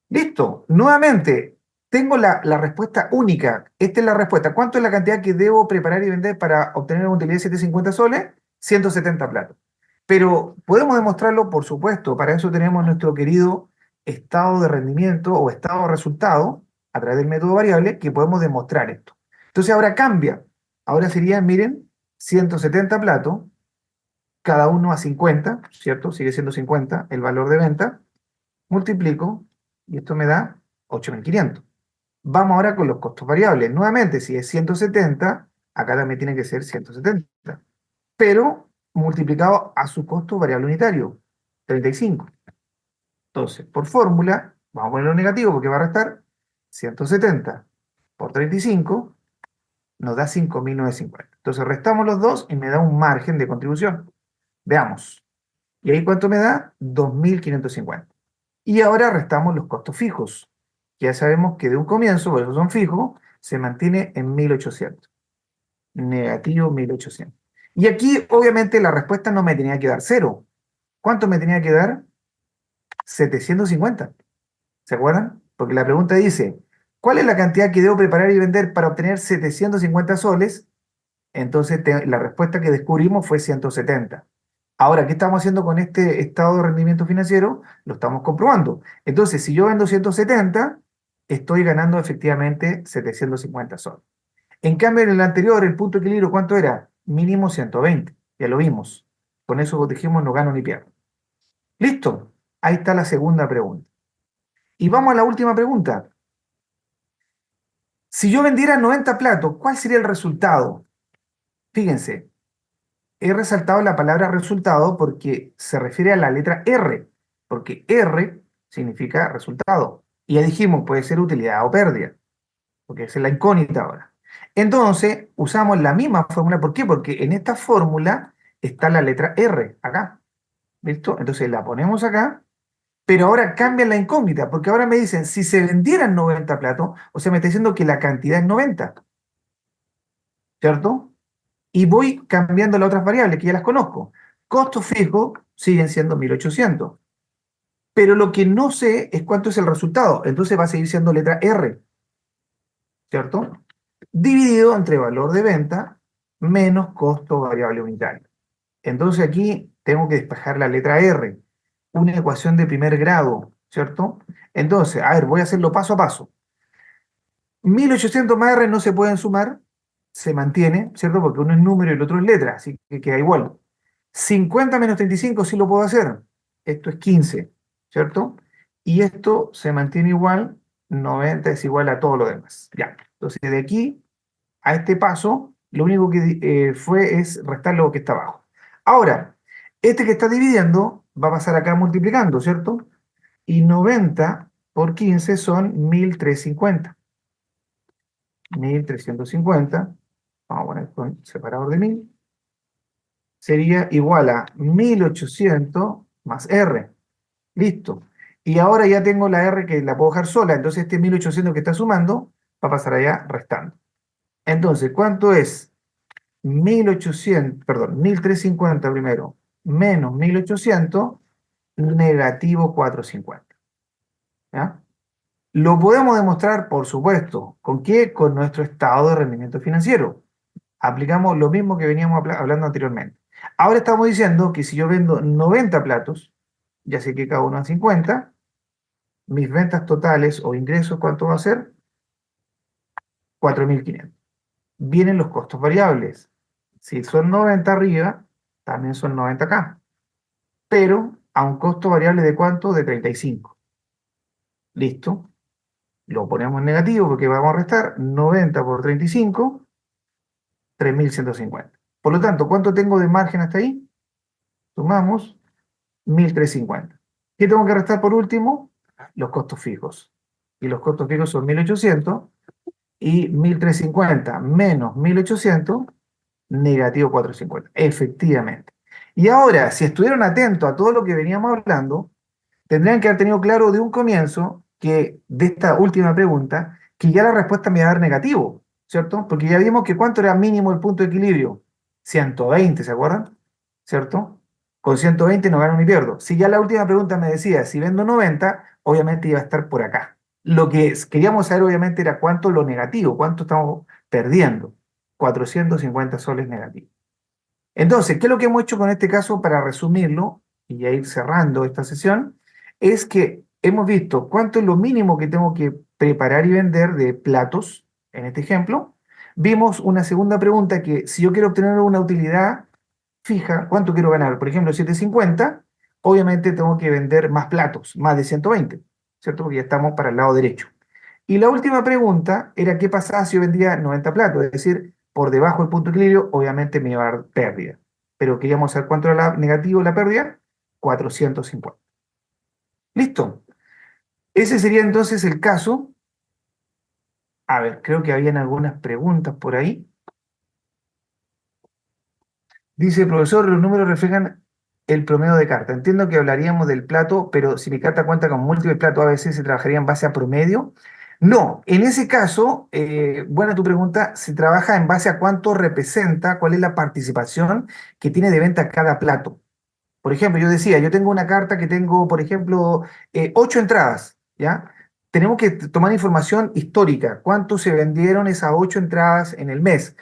Listo. Nuevamente, tengo la respuesta única. Esta es la respuesta. ¿Cuánto es la cantidad que debo preparar y vender para obtener una utilidad de 750 soles? 170 platos. Pero podemos demostrarlo, por supuesto. Para eso tenemos nuestro querido estado de rendimiento o estado de resultado a través del método variable que podemos demostrar esto. Entonces ahora cambia. Ahora serían, miren, 170 platos, cada uno a 50, ¿cierto? Sigue siendo 50 el valor de venta. Multiplico y esto me da 8500. Vamos ahora con los costos variables. Nuevamente, si es 170, acá también tiene que ser 170. Pero multiplicado a su costo variable unitario, 35. Entonces, por fórmula, vamos a ponerlo negativo porque va a restar 170 por 35, nos da 5950. Entonces restamos los dos y me da un margen de contribución. Veamos. ¿Y ahí cuánto me da? 2550. Y ahora restamos los costos fijos. Ya sabemos que de un comienzo, por eso son fijos, se mantiene en 1800. Negativo 1800. Y aquí, obviamente, la respuesta no me tenía que dar cero. ¿Cuánto me tenía que dar? 750. ¿Se acuerdan? Porque la pregunta dice, ¿cuál es la cantidad que debo preparar y vender para obtener 750 soles? Entonces, la respuesta que descubrimos fue 170. Ahora, ¿qué estamos haciendo con este estado de rendimiento financiero? Lo estamos comprobando. Entonces, si yo vendo 170, estoy ganando efectivamente 750 soles. En cambio, en el anterior, el punto de equilibrio, ¿cuánto era? Mínimo 120. Ya lo vimos. Con eso dijimos no gano ni pierdo. ¿Listo? Ahí está la segunda pregunta. Y vamos a la última pregunta. Si yo vendiera 90 platos, ¿cuál sería el resultado? Fíjense, he resaltado la palabra resultado porque se refiere a la letra R, porque R significa resultado. Y ya dijimos, puede ser utilidad o pérdida, porque esa es la incógnita ahora. Entonces, usamos la misma fórmula. ¿Por qué? Porque en esta fórmula está la letra R, acá. ¿Listo? Entonces la ponemos acá, pero ahora cambia la incógnita, porque ahora me dicen, si se vendieran 90 platos, o sea, me está diciendo que la cantidad es 90, ¿cierto? Y voy cambiando las otras variables que ya las conozco. Costos fijos siguen siendo 1800, pero lo que no sé es cuánto es el resultado, entonces va a seguir siendo letra R, ¿cierto? Dividido entre valor de venta menos costo variable unitario. Entonces aquí tengo que despejar la letra R, una ecuación de primer grado, ¿cierto? Entonces, a ver, voy a hacerlo paso a paso. 1800 más R no se pueden sumar, se mantiene, ¿cierto? Porque uno es número y el otro es letra, así que queda igual. 50 menos 35 sí lo puedo hacer. Esto es 15, ¿cierto? Y esto se mantiene igual, 90 es igual a todo lo demás. Ya, entonces de aquí a este paso, lo único que fue es restar lo que está abajo. Ahora, este que está dividiendo va a pasar acá multiplicando, ¿cierto? Y 90 por 15 son 1350. 1350, vamos a poner con separador de 1000, sería igual a 1800 más R. Listo. Y ahora ya tengo la R que la puedo dejar sola, entonces este 1800 que está sumando va a pasar allá restando. Entonces, ¿cuánto es 1800, perdón, 1350 primero, menos 1800, negativo 450? ¿Ya? Lo podemos demostrar, por supuesto. ¿Con qué? Con nuestro estado de rendimiento financiero. Aplicamos lo mismo que veníamos hablando anteriormente. Ahora estamos diciendo que si yo vendo 90 platos, ya sé que cada uno es 50, mis ventas totales o ingresos, ¿cuánto va a ser? 4.500. Vienen los costos variables. Si son 90 arriba, también son 90 acá. Pero a un costo variable de ¿cuánto? De 35. ¿Listo? Lo ponemos en negativo porque vamos a restar 90 por 35, 3.150. Por lo tanto, ¿cuánto tengo de margen hasta ahí? Sumamos 1.350. ¿Qué tengo que restar por último? Los costos fijos. Y los costos fijos son 1.800 y 1.350 menos 1.800, negativo 450. Efectivamente. Y ahora, si estuvieron atentos a todo lo que veníamos hablando, tendrían que haber tenido claro de un comienzo que de esta última pregunta, que ya la respuesta me va a dar negativo, ¿cierto? Porque ya vimos que cuánto era mínimo el punto de equilibrio. 120, ¿se acuerdan? ¿Cierto? Con 120 no gano ni pierdo. Si ya la última pregunta me decía, si vendo 90, obviamente iba a estar por acá. Lo que queríamos saber obviamente era cuánto lo negativo, cuánto estamos perdiendo. 450 soles negativos. Entonces, ¿qué es lo que hemos hecho con este caso para resumirlo y ya ir cerrando esta sesión? Es que hemos visto cuánto es lo mínimo que tengo que preparar y vender de platos, en este ejemplo. Vimos una segunda pregunta que si yo quiero obtener una utilidad fija, ¿cuánto quiero ganar? Por ejemplo, 750, obviamente tengo que vender más platos, más de 120, ¿cierto? Porque ya estamos para el lado derecho. Y la última pregunta era qué pasaba si yo vendía 90 platos, es decir, por debajo del punto de equilibrio, obviamente me iba a dar pérdida. Pero queríamos saber cuánto era la negativo la pérdida, 450. ¿Listo? Ese sería entonces el caso. A ver, creo que habían algunas preguntas por ahí. Dice, profesor, los números reflejan el promedio de carta. Entiendo que hablaríamos del plato, pero si mi carta cuenta con múltiples platos, a veces se trabajaría en base a promedio. No, en ese caso, buena tu pregunta, se trabaja en base a cuánto representa, cuál es la participación que tiene de venta cada plato. Por ejemplo, yo decía, yo tengo una carta que tengo, por ejemplo, 8 entradas, ¿ya? Tenemos que tomar información histórica, cuánto se vendieron esas 8 entradas en el mes.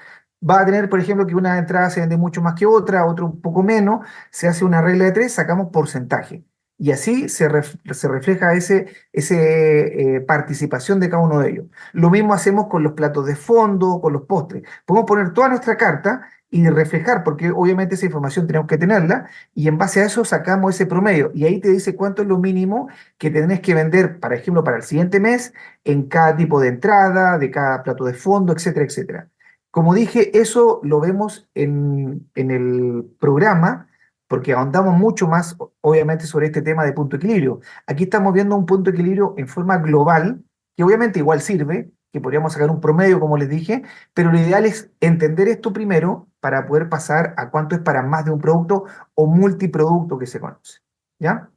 va a tener, por ejemplo, que una entrada se vende mucho más que otra, otra un poco menos, se hace una regla de tres, sacamos porcentaje. Y así se refleja ese participación de cada uno de ellos. Lo mismo hacemos con los platos de fondo, con los postres. Podemos poner toda nuestra carta y reflejar, porque obviamente esa información tenemos que tenerla, y en base a eso sacamos ese promedio. Y ahí te dice cuánto es lo mínimo que tenés que vender, por ejemplo, para el siguiente mes, en cada tipo de entrada, de cada plato de fondo, etcétera, etcétera. Como dije, eso lo vemos en el programa, porque ahondamos mucho más, obviamente, sobre este tema de punto de equilibrio. Aquí estamos viendo un punto de equilibrio en forma global, que obviamente igual sirve, que podríamos sacar un promedio, como les dije, pero lo ideal es entender esto primero para poder pasar a cuánto es para más de un producto o multiproducto que se conoce. ¿Ya?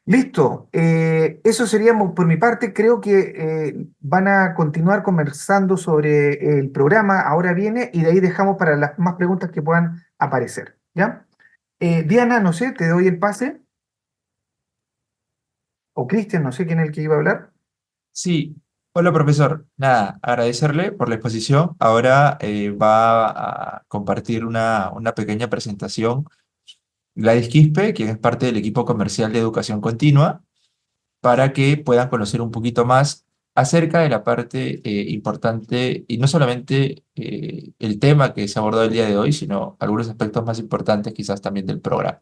Listo, eso sería por mi parte. Creo que van a continuar conversando sobre el programa. Ahora viene y de ahí dejamos para las más preguntas que puedan aparecer. ¿Ya? Diana, no sé, te doy el pase. O Cristian, no sé quién es el que iba a hablar. Sí, hola profesor. Nada, agradecerle por la exposición. Ahora va a compartir una pequeña presentación Gladys Quispe, quien es parte del equipo comercial de educación continua, para que puedan conocer un poquito más acerca de la parte importante y no solamente el tema que se abordó el día de hoy, sino algunos aspectos más importantes quizás también del programa.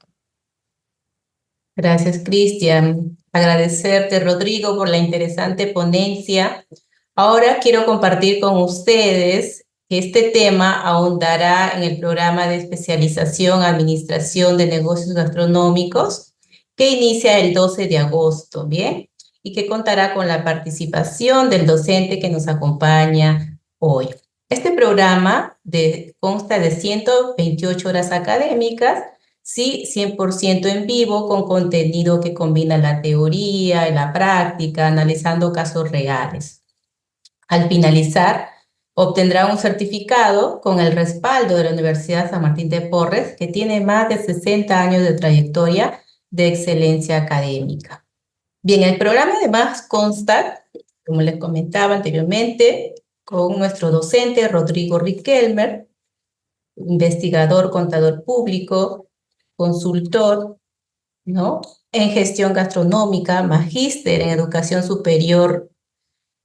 Gracias, Cristian. Agradecerte, Rodrigo, por la interesante ponencia. Ahora quiero compartir con ustedes que este tema ahondará en el programa de especialización Administración de Negocios Gastronómicos que inicia el 12 de agosto, ¿bien? Y que contará con la participación del docente que nos acompaña hoy. Este programa consta de 128 horas académicas. Sí, 100% en vivo, con contenido que combina la teoría y la práctica, analizando casos reales. Al finalizar, obtendrá un certificado con el respaldo de la Universidad San Martín de Porres, que tiene más de 60 años de trayectoria de excelencia académica. Bien, el programa además consta, como les comentaba anteriormente, con nuestro docente Rodrigo Riquelmer, investigador, contador público, consultor, ¿no? En gestión gastronómica, magíster en educación superior,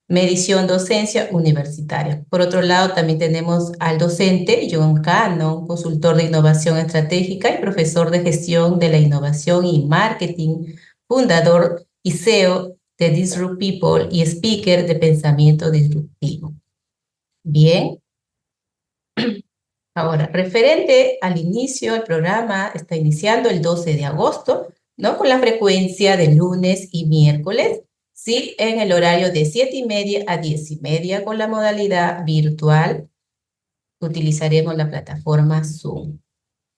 medición, docencia universitaria. Por otro lado, también tenemos al docente John Cano, consultor de innovación estratégica y profesor de gestión de la innovación y marketing, fundador y CEO de Disrupt People y speaker de pensamiento disruptivo. Bien. Ahora, referente al inicio, el programa está iniciando el 12 de agosto, ¿no? Con la frecuencia de lunes y miércoles, ¿sí? En el horario de 7:30 a 10:30 con la modalidad virtual. Utilizaremos la plataforma Zoom.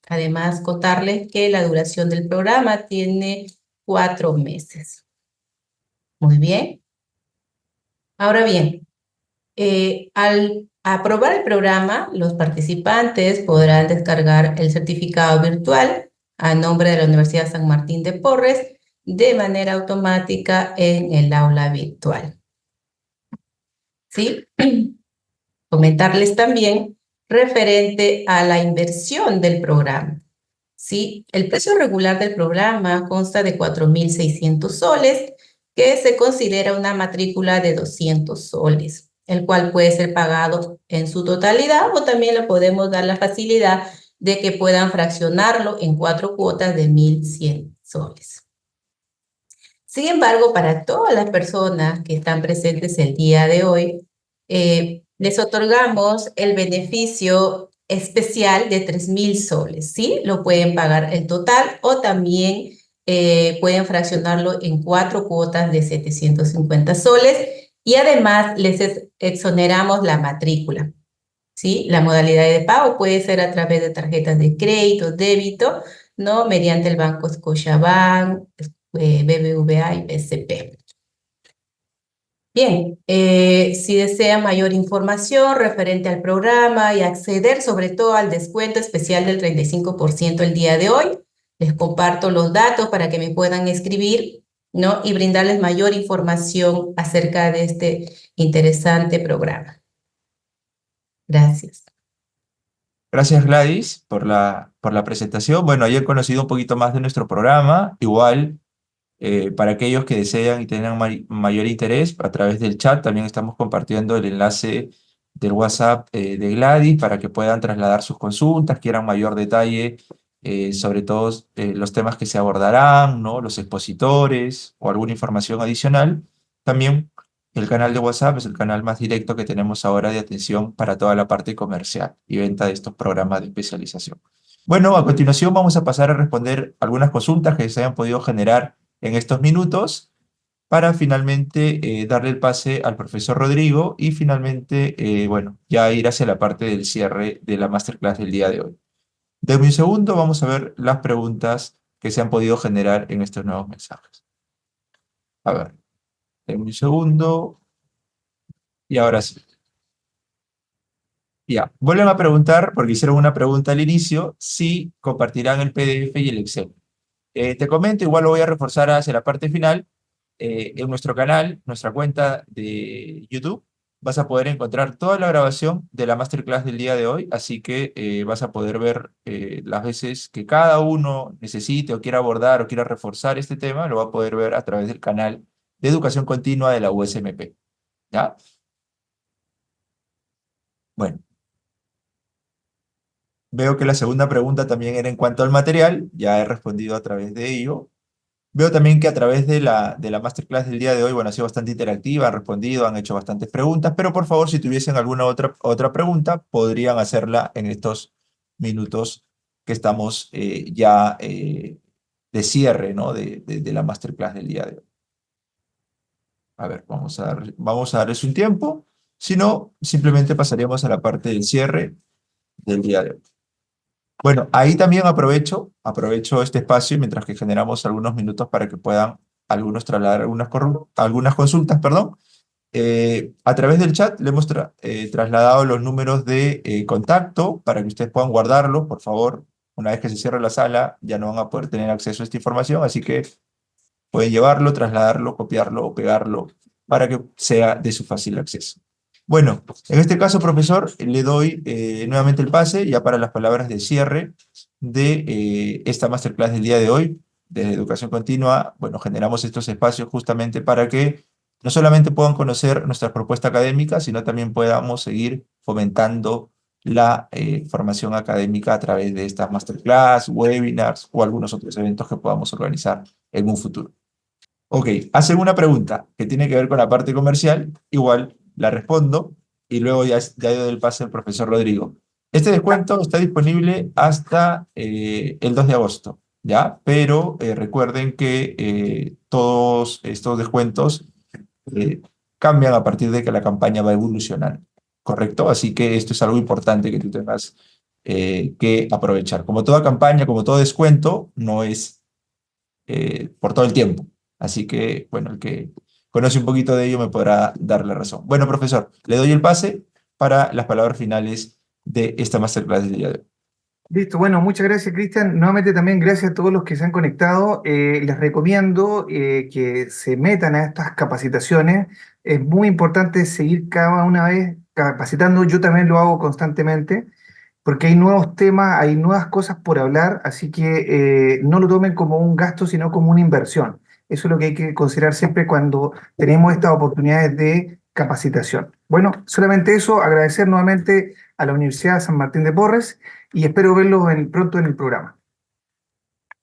Además, contarles que la duración del programa tiene 4 meses. Muy bien. Ahora bien, al aprobar el programa, los participantes podrán descargar el certificado virtual a nombre de la Universidad San Martín de Porres de manera automática en el aula virtual. ¿Sí? Comentarles también referente a la inversión del programa. ¿Sí? El precio regular del programa consta de 4.600 soles, que se considera una matrícula de 200 soles, el cual puede ser pagado en su totalidad o también le podemos dar la facilidad de que puedan fraccionarlo en 4 cuotas de 1.100 soles. Sin embargo, para todas las personas que están presentes el día de hoy, les otorgamos el beneficio especial de 3.000 soles, ¿sí? Lo pueden pagar el total o también pueden fraccionarlo en 4 cuotas de 750 soles y además les exoneramos la matrícula, ¿sí? La modalidad de pago puede ser a través de tarjetas de crédito, débito, ¿no? Mediante el banco Scotiabank, BBVA y BCP. Bien, si desea mayor información referente al programa y acceder sobre todo al descuento especial del 35% el día de hoy, les comparto los datos para que me puedan escribir, ¿no? Y brindarles mayor información acerca de este interesante programa. Gracias. Gracias Gladys por la presentación. Bueno, ayer he conocido un poquito más de nuestro programa. Igual, para aquellos que desean y tengan mayor interés, a través del chat también estamos compartiendo el enlace del WhatsApp de Gladys para que puedan trasladar sus consultas, quieran mayor detalle sobre todos los temas que se abordarán, ¿no? Los expositores o alguna información adicional. También el canal de WhatsApp es el canal más directo que tenemos ahora de atención para toda la parte comercial y venta de estos programas de especialización. Bueno, a continuación vamos a pasar a responder algunas consultas que se hayan podido generar en estos minutos para finalmente darle el pase al profesor Rodrigo y finalmente, bueno, ya ir hacia la parte del cierre de la masterclass del día de hoy. Denme un segundo, vamos a ver las preguntas que se han podido generar en estos nuevos mensajes. A ver, denme un segundo. Y ahora sí. Ya, vuelven a preguntar, porque hicieron una pregunta al inicio, si compartirán el PDF y el Excel. Te comento, igual lo voy a reforzar hacia la parte final. En nuestro canal, nuestra cuenta de YouTube, vas a poder encontrar toda la grabación de la masterclass del día de hoy, así que vas a poder ver las veces que cada uno necesite o quiera abordar o quiera reforzar este tema, lo va a poder ver a través del canal de Educación Continua de la USMP. ¿Ya? Bueno. Veo que la segunda pregunta también era en cuanto al material, ya he respondido a través de ello. Veo también que a través de la masterclass del día de hoy, bueno, ha sido bastante interactiva, han respondido, han hecho bastantes preguntas, pero por favor, si tuviesen alguna otra pregunta, podrían hacerla en estos minutos que estamos ya de cierre, ¿no? de la masterclass del día de hoy. A ver, vamos a darles un tiempo. Si no, simplemente pasaríamos a la parte del cierre del día de hoy. Bueno, ahí también aprovecho este espacio mientras que generamos algunos minutos para que puedan algunos trasladar algunas consultas, perdón. A través del chat le hemos trasladado los números de contacto para que ustedes puedan guardarlos, por favor. Una vez que se cierre la sala, ya no van a poder tener acceso a esta información, así que pueden llevarlo, trasladarlo, copiarlo o pegarlo para que sea de su fácil acceso. Bueno, en este caso, profesor, le doy nuevamente el pase ya para las palabras de cierre de esta masterclass del día de hoy. Desde Educación Continua, bueno, generamos estos espacios justamente para que no solamente puedan conocer nuestra propuesta académica, sino también podamos seguir fomentando la formación académica a través de estas masterclass, webinars o algunos otros eventos que podamos organizar en un futuro. Ok, hacen una pregunta que tiene que ver con la parte comercial, igual la respondo y luego ya doy el pase al profesor Rodrigo. Este descuento está disponible hasta el 2 de agosto, ¿ya? Pero recuerden que todos estos descuentos cambian a partir de que la campaña va evolucionando, ¿correcto? Así que esto es algo importante que tú tengas que aprovechar. Como toda campaña, como todo descuento, no es por todo el tiempo. Así que, bueno, el que conoce un poquito de ello me podrá dar la razón. Bueno, profesor, le doy el pase para las palabras finales de esta masterclass del día de hoy. Listo, bueno, muchas gracias, Cristian. Nuevamente también gracias a todos los que se han conectado. Les recomiendo que se metan a estas capacitaciones. Es muy importante seguir cada una vez capacitando. Yo también lo hago constantemente porque hay nuevos temas, hay nuevas cosas por hablar, así que no lo tomen como un gasto, sino como una inversión. Eso es lo que hay que considerar siempre cuando tenemos estas oportunidades de capacitación. Bueno, solamente eso, agradecer nuevamente a la Universidad San Martín de Porres y espero verlos pronto en el programa.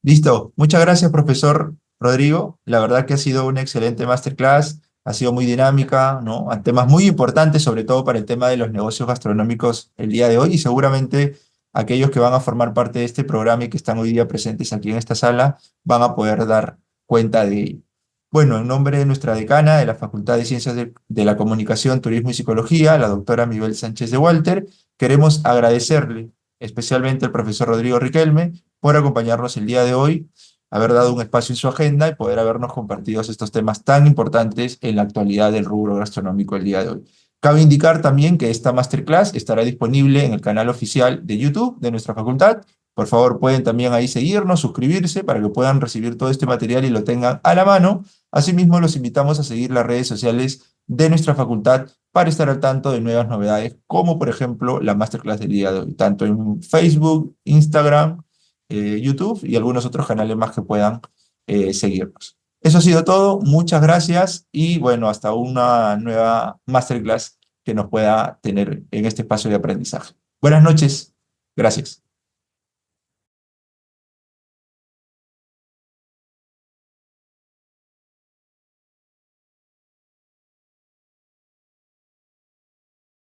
Listo. Muchas gracias, profesor Rodrigo. La verdad que ha sido una excelente masterclass, ha sido muy dinámica, ¿no? A temas muy importantes, sobre todo para el tema de los negocios gastronómicos el día de hoy, y seguramente aquellos que van a formar parte de este programa y que están hoy día presentes aquí en esta sala van a poder dar cuenta de ello. Bueno, en nombre de nuestra decana de la Facultad de Ciencias de la Comunicación, Turismo y Psicología, la doctora Mibel Sánchez de Walter, queremos agradecerle especialmente al profesor Rodrigo Riquelme por acompañarnos el día de hoy, haber dado un espacio en su agenda y poder habernos compartido estos temas tan importantes en la actualidad del rubro gastronómico el día de hoy. Cabe indicar también que esta masterclass estará disponible en el canal oficial de YouTube de nuestra facultad. Por favor, pueden también ahí seguirnos, suscribirse para que puedan recibir todo este material y lo tengan a la mano. Asimismo, los invitamos a seguir las redes sociales de nuestra facultad para estar al tanto de nuevas novedades, como por ejemplo la masterclass del día de hoy, tanto en Facebook, Instagram, YouTube y algunos otros canales más que puedan seguirnos. Eso ha sido todo, muchas gracias y bueno, hasta una nueva masterclass que nos pueda tener en este espacio de aprendizaje. Buenas noches, gracias.